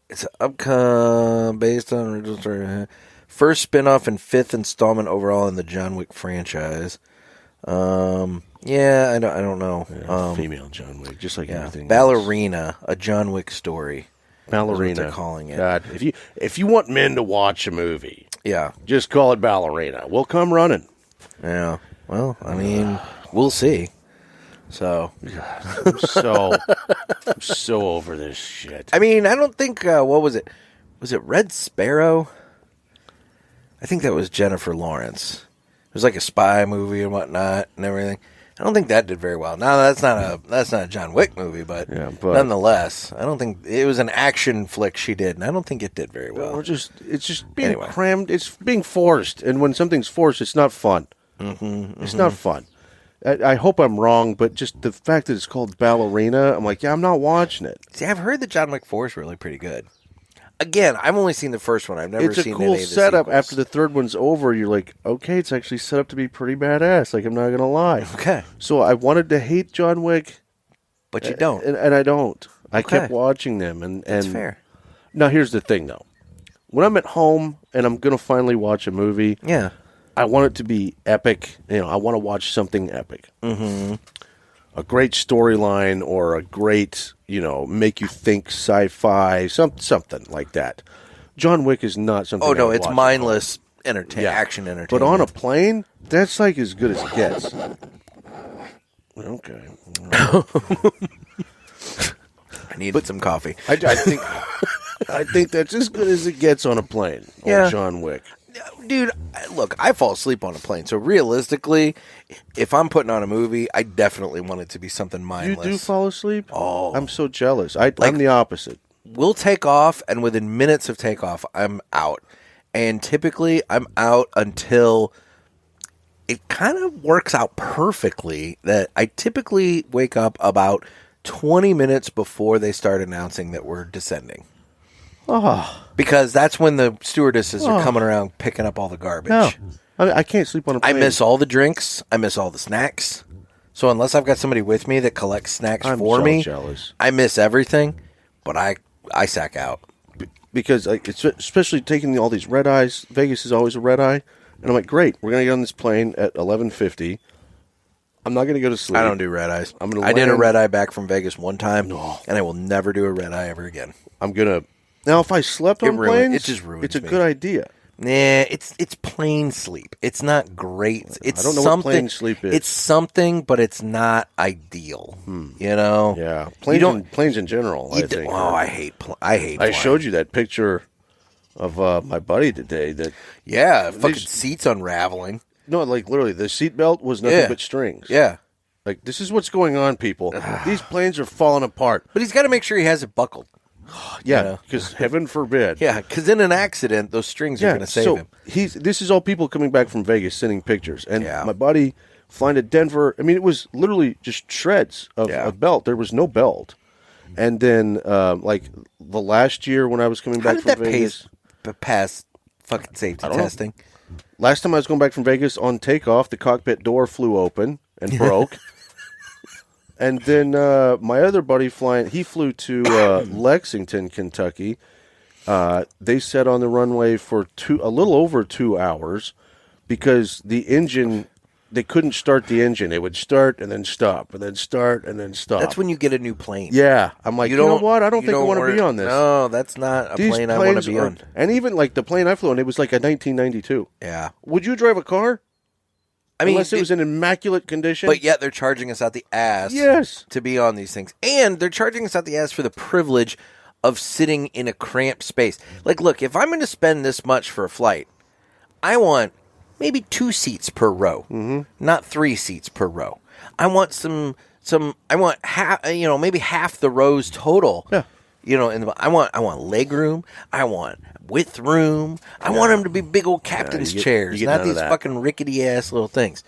It's based on original story. First spin-off and fifth installment overall in the John Wick franchise. Yeah, I don't know. Female John Wick, just like everything. Ballerina, a John Wick story. Ballerina. Is what they're calling it. God, if you want men to watch a movie, Yeah, just call it Ballerina. We'll come running. yeah. Well, I mean, we'll see. So, I'm so over this shit. I mean, I don't think, what was it? Was it Red Sparrow? I think that was Jennifer Lawrence. It was like a spy movie and whatnot and everything. I don't think that did very well. Now, that's not a John Wick movie, but nonetheless, I don't think it was an action flick she did, and I don't think it did very well. It's just being crammed. It's being forced, and when something's forced, it's not fun. It's not fun. I hope I'm wrong, but just the fact that it's called Ballerina, I'm like, yeah, I'm not watching it. See, I've heard that John Wick 4 is really pretty good. Again, I've only seen the first one. I've never It's a seen cool any of the setup. sequels. After the third one's over, you're like, okay, it's actually set up to be pretty badass. Like, I'm not going to lie. Okay. So I wanted to hate John Wick. But you don't. And I don't. I Okay. kept watching them. And That's fair. Now, here's the thing, though. When I'm at home and I'm going to finally watch a movie, Yeah. I want it to be epic. I want to watch something epic. Mm-hmm. A great storyline or a great, make you think sci-fi, something like that. John Wick is not something. Oh, no, I it's watch at mindless home. action entertainment. But on a plane, that's like as good as it gets. Okay. I needed some coffee. I think that's as good as it gets on a plane. Yeah. John Wick. Dude, look, I fall asleep on a plane. So realistically, if I'm putting on a movie, I definitely want it to be something mindless. You do fall asleep? Oh. I'm so jealous. I'm the opposite. We'll take off, and within minutes of takeoff, I'm out. And typically, I'm out until it kind of works out perfectly that I typically wake up about 20 minutes before they start announcing that we're descending. Oh. Because that's when the stewardesses are coming around picking up all the garbage. No. I can't sleep on a I plane. miss all the drinks. I miss all the snacks. So unless I've got somebody with me that collects snacks I'm for so me, jealous. I miss everything. But I sack out. Because it's especially taking all these red eyes. Vegas is always a red eye. And I'm like, great, we're going to get on this plane at 11:50. I'm not going to go to sleep. I don't do red eyes. I'm gonna I did a land- red eye back from Vegas one time, and I will never do a red eye ever again. I'm going to... Now, if I slept on planes, it just ruins it's a me. good idea. Nah, it's plane sleep. It's not great. It's I don't know something, what plane sleep is. It's something, but it's not ideal. You know? Yeah. Planes in general, I think. I hate I flying. showed you that picture of my buddy today that... Yeah, fucking seats unraveling. No, like literally, the seatbelt was nothing but strings. Yeah. Like, this is what's going on, people. These planes are falling apart. But he's got to make sure he has it buckled. Yeah, because heaven forbid. Yeah, because in an accident, those strings are going to save him. This is all people coming back from Vegas sending pictures. And Yeah. my buddy flying to Denver, I mean, it was literally just shreds of belt. There was no belt. And then, like, the last year when I was coming back from Vegas. Pass fucking safety testing? Last time I was going back from Vegas on takeoff, the cockpit door flew open and broke. And then my other buddy he flew to Lexington, Kentucky. They sat on the runway for a little over 2 hours because the engine, they couldn't start the engine. It would start and then stop and then start and then stop. That's when you get a new plane. Yeah. I'm like, you know what? I don't think I want to be on this. No, that's not a plane I want to be on. And even like the plane I flew on, it was like a 1992. Yeah. Would you drive a car? I mean, unless it was in immaculate condition. But yet they're charging us out the ass to be on these things. And they're charging us out the ass for the privilege of sitting in a cramped space. Like, look, if I'm going to spend this much for a flight, I want maybe 2 seats per row, not 3 seats per row. I want I want maybe half the rows total. Yeah. And I want leg room. I want width room. I want them to be big old captain's chairs, not these fucking rickety ass little things.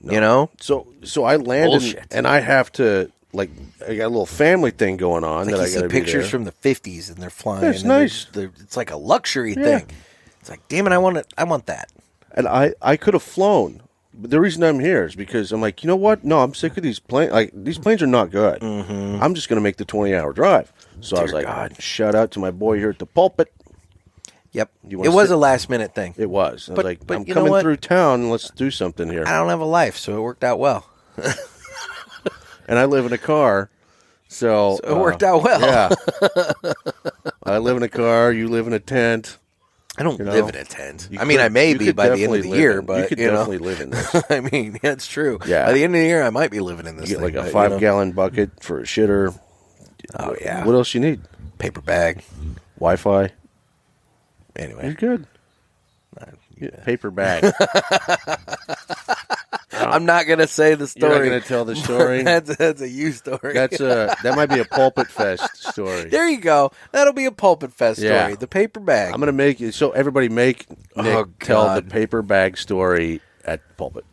No. So I landed and I have to, like, I got a little family thing going on It's like that I you got see to be pictures there. from the 50s and they're flying. Yeah, it's nice. It's like a luxury thing. It's like, damn it, I want that. And I could have flown. But the reason I'm here is because I'm like, you know what? No, I'm sick of these planes. Like, these planes are not good. Mm-hmm. I'm just going to make the 20-hour drive. So I was like, shout out to my boy here at the pulpit. Yep. It was a last-minute thing. It was. I was like, I'm you know coming what? through town. Let's do something here. I don't have a life, so it worked out well. And I live in a car. So it worked out well. Yeah. I live in a car. You live in a tent. I don't live in a tent. I mean, I may be by the end of the year, but you could definitely live in this. I mean, that's true. Yeah. By the end of the year, I might be living in this. You get thing, like a 5-gallon bucket for a shitter. Oh, yeah. What else you need? Paper bag. Wi-Fi. Anyway. You're good. Paper bag. I'm not going to say the story. You're not going to tell the story? That's a you story. That might be a Pulpit Fest story. There you go. That'll be a Pulpit Fest story. The paper bag. I'm going to make it so everybody make Nick tell the paper bag story at Pulpit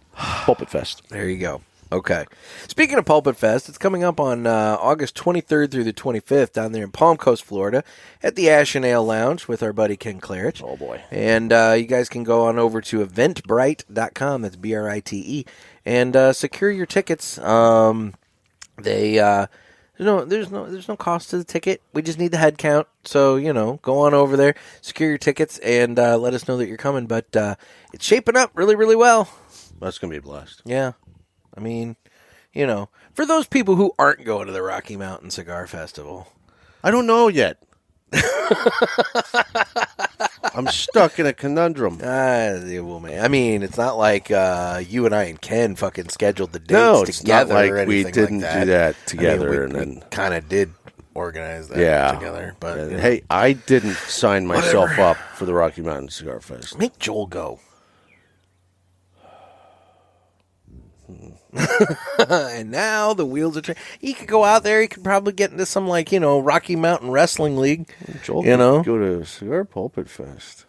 Fest. There you go. Okay. Speaking of Pulpit Fest, it's coming up on August 23rd through the 25th down there in Palm Coast, Florida, at the Ash and Ale Lounge with our buddy Ken Clarich. Oh, boy. And you guys can go on over to eventbrite.com, that's BRITE, and secure your tickets. There's no cost to the ticket. We just need the head count. So, go on over there, secure your tickets, and let us know that you're coming. But it's shaping up really, really well. That's going to be a blast. Yeah. I mean, for those people who aren't going to the Rocky Mountain Cigar Festival. I don't know yet. I'm stuck in a conundrum. I mean, it's not like you and I and Ken fucking scheduled the dates it's together. Not like or we anything didn't like that. do that together. We kind of did organize that together. But hey, I didn't sign myself up for the Rocky Mountain Cigar Fest. Make Joel go. And now the wheels are turning. He could go out there. He could probably get into some Rocky Mountain Wrestling League. Joel could go to Cigar Pulpit Fest.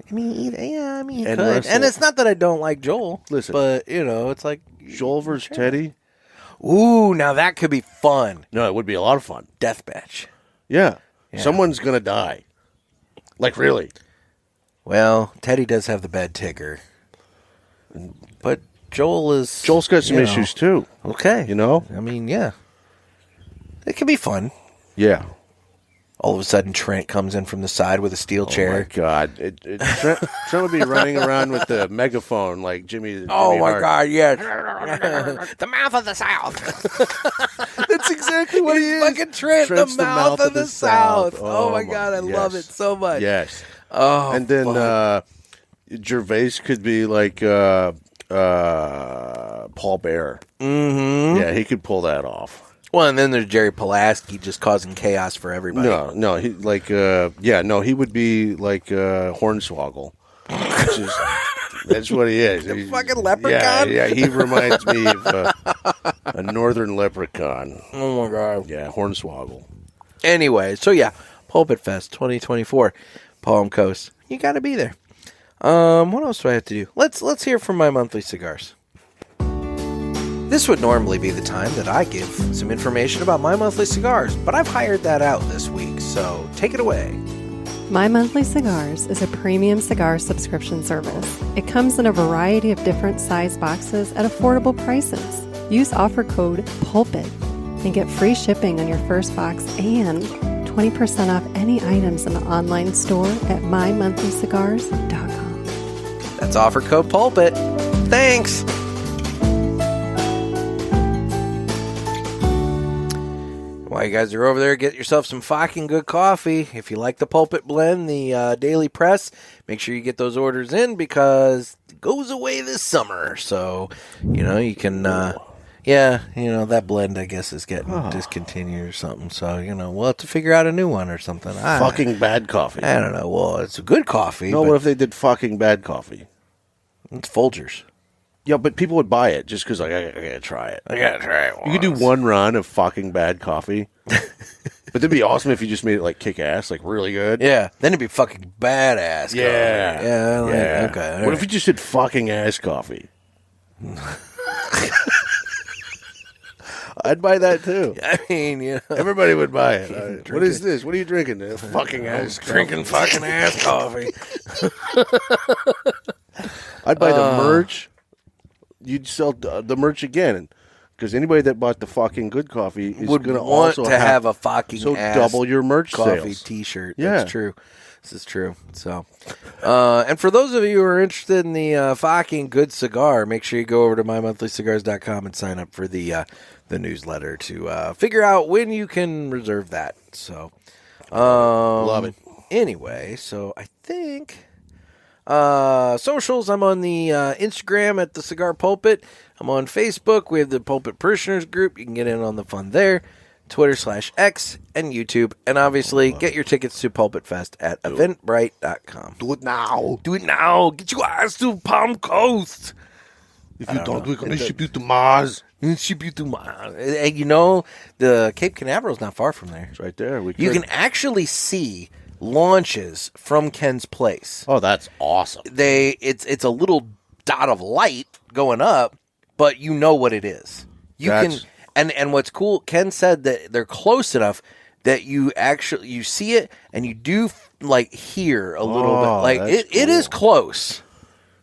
I mean, he could. Wrestle. And it's not that I don't like Joel. Listen, but it's like Joel versus Teddy. Ooh, now that could be fun. No, it would be a lot of fun. Death match. Yeah. Someone's gonna die. Like really. Well, Teddy does have the bad ticker, but Joel's got some issues too. Okay. I mean, yeah. It can be fun. Yeah. All of a sudden, Trent comes in from the side with a steel chair. Oh, my God. Trent would be running around with the megaphone like Jimmy Oh, my Hart. God, yes. The mouth of the South. That's exactly what he is. Fucking Trent, the mouth of the South. Oh, my God, I love it so much. Yes. Oh, and then Gervais could be like Paul Bear. Mm-hmm. Yeah, he could pull that off. Well, and then there's Jerry Pulaski just causing chaos for everybody. No, he he would be like Hornswoggle. That's what he is. A fucking leprechaun? Yeah, he reminds me of a northern leprechaun. Oh, my God. Yeah, Hornswoggle. Anyway, so yeah, Pulpit Fest 2024, Palm Coast. You got to be there. What else do I have to do? Let's hear from My Monthly Cigars. This would normally be the time that I give some information about My Monthly Cigars, but I've hired that out this week, so take it away. My Monthly Cigars is a premium cigar subscription service. It comes in a variety of different size boxes at affordable prices. Use offer code PULPIT and get free shipping on your first box and 20% off any items in the online store at mymonthlycigars.com. That's offer code PULPIT. Thanks! While you guys are over there, get yourself some fucking good coffee. If you like the Pulpit Blend, the Daily Press, make sure you get those orders in because it goes away this summer. So, you can, that blend, I guess, is getting discontinued or something. So, we'll have to figure out a new one or something. Fucking bad coffee. I don't know. Well, it's a good coffee. No, what if they did fucking bad coffee? It's Folgers. Yeah, but people would buy it just because, I gotta try it. I gotta try it once. You could do one run of fucking bad coffee. But it'd be awesome if you just made it, kick ass, really good. Yeah, then it'd be fucking badass coffee. Yeah. Okay. What if you just did fucking ass coffee? I'd buy that, too. I mean, Everybody would buy it. What is this? What are you drinking? Fucking ass coffee. Drinking fucking ass coffee. I'd buy the merch. You'd sell the merch again, because anybody that bought the fucking good coffee is would going to want also to have a fucking ass double your merch coffee sales. T-shirt. Yeah. That's true. This is true. So, and for those of you who are interested in the fucking good cigar, make sure you go over to mymonthlycigars.com and sign up for the newsletter to figure out when you can reserve that. So, love it. Anyway, so I think. Socials, I'm on the Instagram at the Cigar Pulpit. I'm on Facebook. We have the Pulpit Parishioners group. You can get in on the fun there. Twitter/X and YouTube. And obviously, get your tickets to Pulpit Fest at eventbrite.com. Do it now. Do it now. Get your ass to Palm Coast. If you don't, we're going to ship you to Mars. Ship you to Mars. And the Cape Canaveral is not far from there. It's right there. You can actually see launches from Ken's place. Oh, that's awesome. It's a little dot of light going up, but you know what it is. And what's cool, Ken said that they're close enough that you see it and you do hear a little bit. It is close.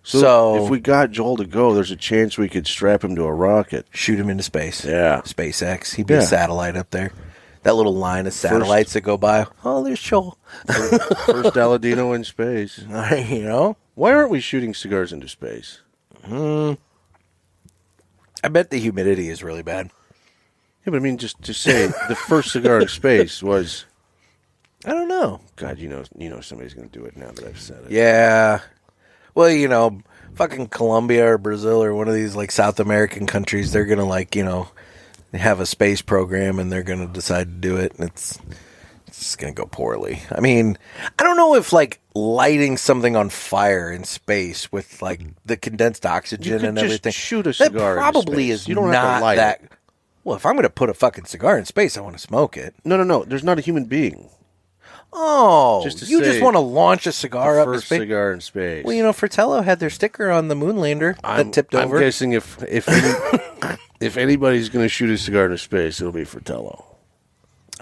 So if we got Joel to go, there's a chance we could strap him to a rocket. Shoot him into space. Yeah. SpaceX. He'd be a satellite up there. That little line of satellites that go by. Oh, there's Joel. First Aladino in space. Why aren't we shooting cigars into space? I bet the humidity is really bad. Yeah, but I mean, just to say the first cigar in space was. I don't know. God, you know, somebody's going to do it now that I've said it. Yeah. Well, fucking Colombia or Brazil or one of these South American countries, they're going to have a space program and they're going to decide to do it, and it's going to go poorly. I mean, I don't know if lighting something on fire in space with the condensed oxygen and everything. Shoot a cigar. That probably into space. is you don't not have to light that. It. Well, if I'm going to put a fucking cigar in space, I want to smoke it. No. There's not a human being. Oh, you just want to launch a cigar up in space? First cigar in space. Well, Fratello had their sticker on the Moonlander that tipped over. I'm guessing if anybody's going to shoot a cigar into space, it'll be Fratello.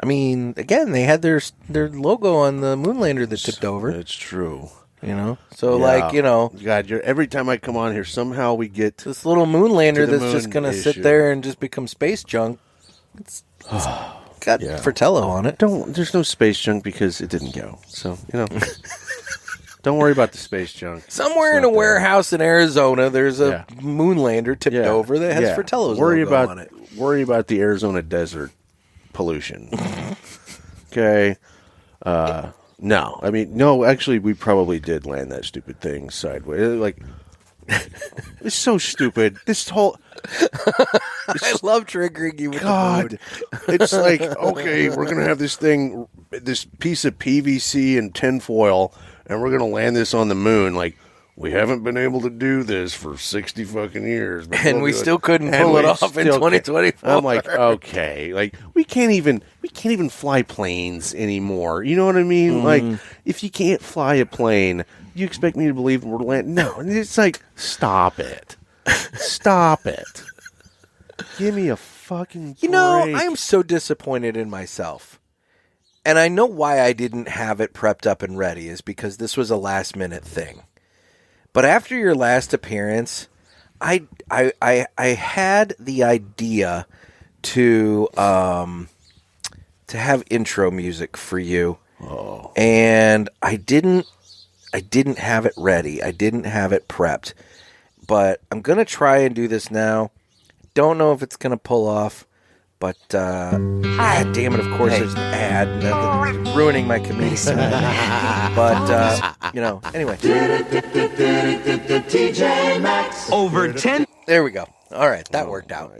I mean, again, they had their logo on the Moonlander that tipped over. It's true. So God, every time I come on here, somehow we get this little Moonlander that's just going to sit there and just become space junk. It's got Fratello on it. There's no space junk because it didn't go. So, don't worry about the space junk. Somewhere in a warehouse in Arizona, there's a Moonlander tipped over that has Fratello's logo on it. Worry about the Arizona desert pollution. Okay. No. I mean, no, actually, we probably did land that stupid thing sideways. It's so stupid. This whole... I love triggering you with God. the mood. It's okay, we're going to have this piece of PVC and tinfoil, and we're going to land this on the moon. we haven't been able to do this for 60 fucking years. But and we still couldn't pull it off in 2024. I'm like, okay. Like, we can't even fly planes anymore. You know what I mean? Like, if you can't fly a plane, you expect me to believe we're landing? No. And it's like, stop it. Stop it. Give me a fucking break. I am so disappointed in myself. And I know why I didn't have it prepped up and ready is because this was a last-minute thing. But after your last appearance, I had the idea to have intro music for you. Oh. And I didn't have it ready. I didn't have it prepped. But I'm going to try and do this now. Don't know if it's going to pull off, but damn it, of course there's an ad and that's ruining my comedic side. But, anyway. TJ Maxx. Over 10. There we go. All right, that worked out.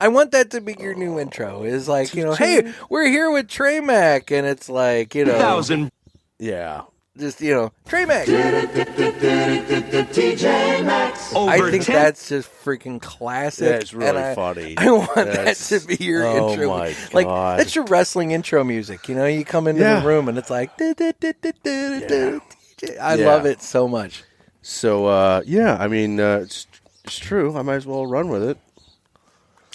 I want that to be your new intro. Is like, hey, we're here with Trey Mac, and it's like, 1,000. Yeah. Just, Trey Mac. TJ Maxx. I think that's just freaking classic. That's really funny. I want that to be your intro. My God. Like, that's your wrestling intro music. You come into the room and it's like, I love it so much. So, it's true. I might as well run with it.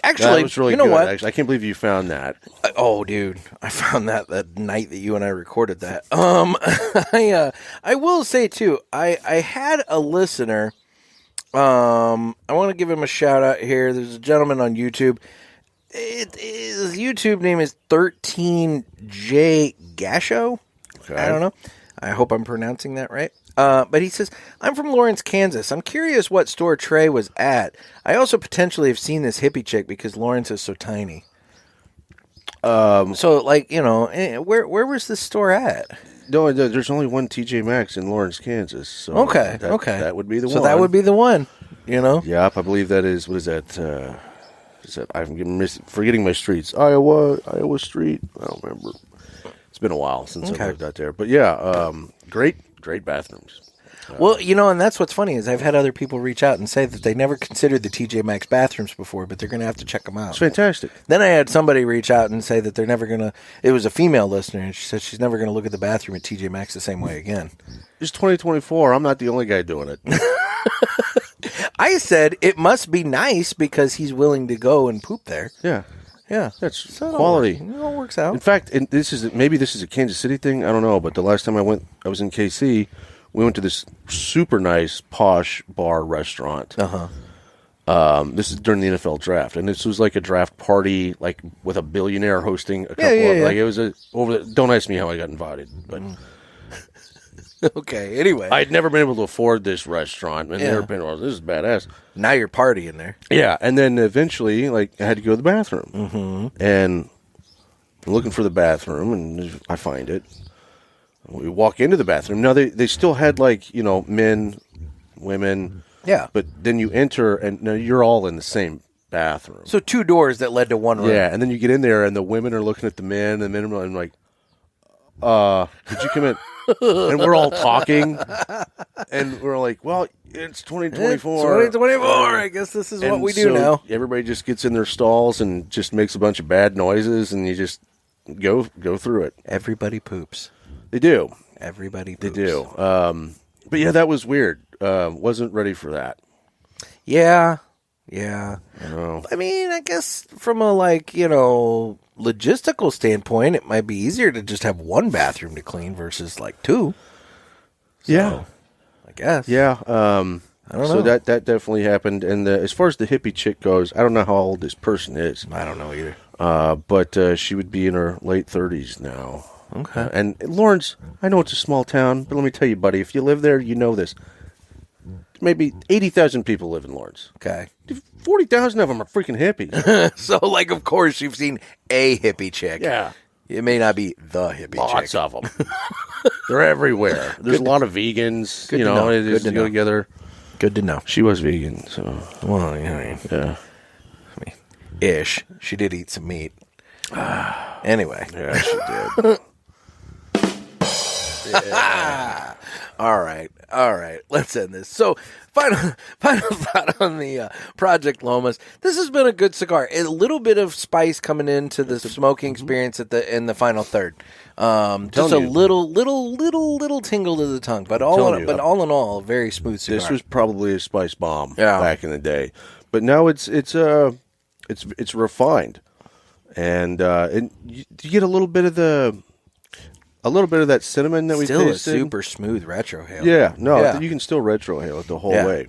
Actually, that was really good. What? Actually, I can't believe you found that. Oh, dude, I found that night that you and I recorded that. I will say too, I had a listener. I want to give him a shout out here. There's a gentleman on YouTube. His YouTube name is 13J Gasho. Okay. I don't know. I hope I'm pronouncing that right. But he says, I'm from Lawrence, Kansas. I'm curious what store Trey was at. I also potentially have seen this hippie chick because Lawrence is so tiny. Where was this store at? No, there's only one TJ Maxx in Lawrence, Kansas. So okay. That would be the one. So that would be the one, Yep, I believe that is, what is that? I'm forgetting my streets. Iowa Street. I don't remember. It's been a while since I lived out there. But yeah, great bathrooms. Well, and that's what's funny is I've had other people reach out and say that they never considered the TJ Maxx bathrooms before, but they're going to have to check them out. It's fantastic. Then I had somebody reach out and say that they're never going to, it was a female listener, and she said she's never going to look at the bathroom at TJ Maxx the same way again. It's 2024. I'm not the only guy doing it. I said it must be nice because he's willing to go and poop there. Yeah. Yeah. That's quality. It all works out. In fact, this is a Kansas City thing. I don't know, but the last time I was in KC. We went to this super nice, posh bar restaurant. This is during the NFL draft, and this was like a draft party, like with a billionaire hosting a couple of. Like it was don't ask me how I got invited, but okay. Anyway, I'd never been able to afford this restaurant, and never been. Well, this is badass. Now you're partying there. Yeah, and then eventually, I had to go to the bathroom, and I'm looking for the bathroom, and I find it. We walk into the bathroom. Now, they still had, men, women. Yeah. But then you enter, and now you're all in the same bathroom. So 2 doors that led to one room. Yeah, and then you get in there, and the women are looking at the men, and the men are like, could you come in? And we're all talking, and we're like, well, it's 2024. It's 2024. I guess this is what we do now. Everybody just gets in their stalls and just makes a bunch of bad noises, and you just go through it. Everybody poops. They do. Everybody They poops. do. But yeah, that was weird. Wasn't ready for that. Yeah. I mean, I guess from a logistical standpoint, it might be easier to just have one bathroom to clean versus 2. Yeah. I guess. Yeah. I don't know. So that definitely happened. And as far as the hippie chick goes, I don't know how old this person is. I don't know either. But she would be in her late 30s now. Okay. And Lawrence, I know it's a small town, but let me tell you, buddy, if you live there, you know this. Maybe 80,000 people live in Lawrence. Okay. 40,000 of them are freaking hippies. So, of course, you've seen a hippie chick. Yeah. It may not be the hippie Lots chick. of them. They're everywhere. There's a lot of vegans. Good to know. They just Good to go know. together. Good to know. She was vegan, so. Well, Yeah. ish. She did eat some meat. Anyway. Yeah, she did. All right. All right, let's end this. So, final thought on the Project Lomas. This has been a good cigar. A little bit of spice coming into the smoking experience in the final third. Just a little tingle to the tongue, but all in all, a very smooth cigar. This was probably a spice bomb Yeah. back in the day, but now it's refined, and you get a little bit of that cinnamon that we still tasted. a super smooth retrohale. Yeah, you can still retrohale it the whole way.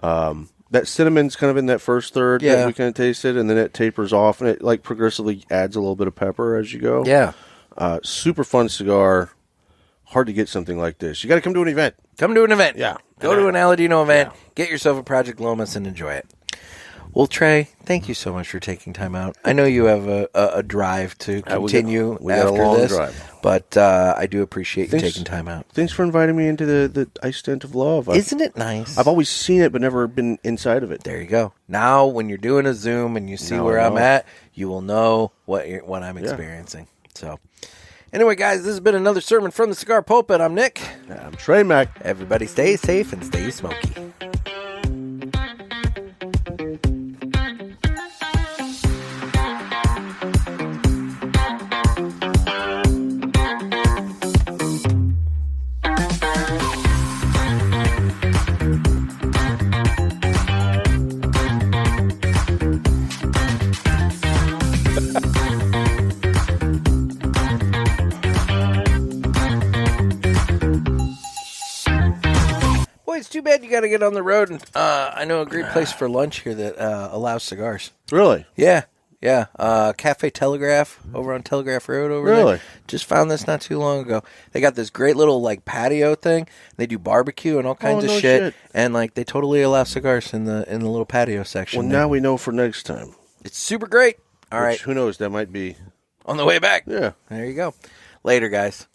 That cinnamon's kind of in that first third that we kind of tasted, and then it tapers off, and it like progressively adds a little bit of pepper as you go. Yeah. Super fun cigar. Hard to get something like this. You got to come to an event. Come to an event. Yeah. Go to an Aladino event. Yeah. Get yourself a Project Lomas and enjoy it. Well, Trey, thank you so much for taking time out. I know you have a drive to continue we got after a long this, drive. But I do appreciate you taking time out. Thanks for inviting me into the Ice Tent of Love. Isn't it nice? I've always seen it, but never been inside of it. There you go. Now, when you're doing a Zoom and you see where I'm at, you will know what I'm experiencing. So, anyway, guys, this has been another sermon from the Cigar Pulpit. I'm Nick. I'm Trey Mac. Everybody stay safe and stay smoky. It's too bad you got to get on the road. And I know a great place for lunch here that allows cigars. Really? Yeah. Cafe Telegraph over on Telegraph Road over there. Just found this not too long ago. They got this great little like patio thing. They do barbecue and all kinds of shit. And like they totally allow cigars in the little patio section. Well, now we know for next time. It's super great. All right. Who knows? That might be on the way back. Yeah. There you go. Later, guys.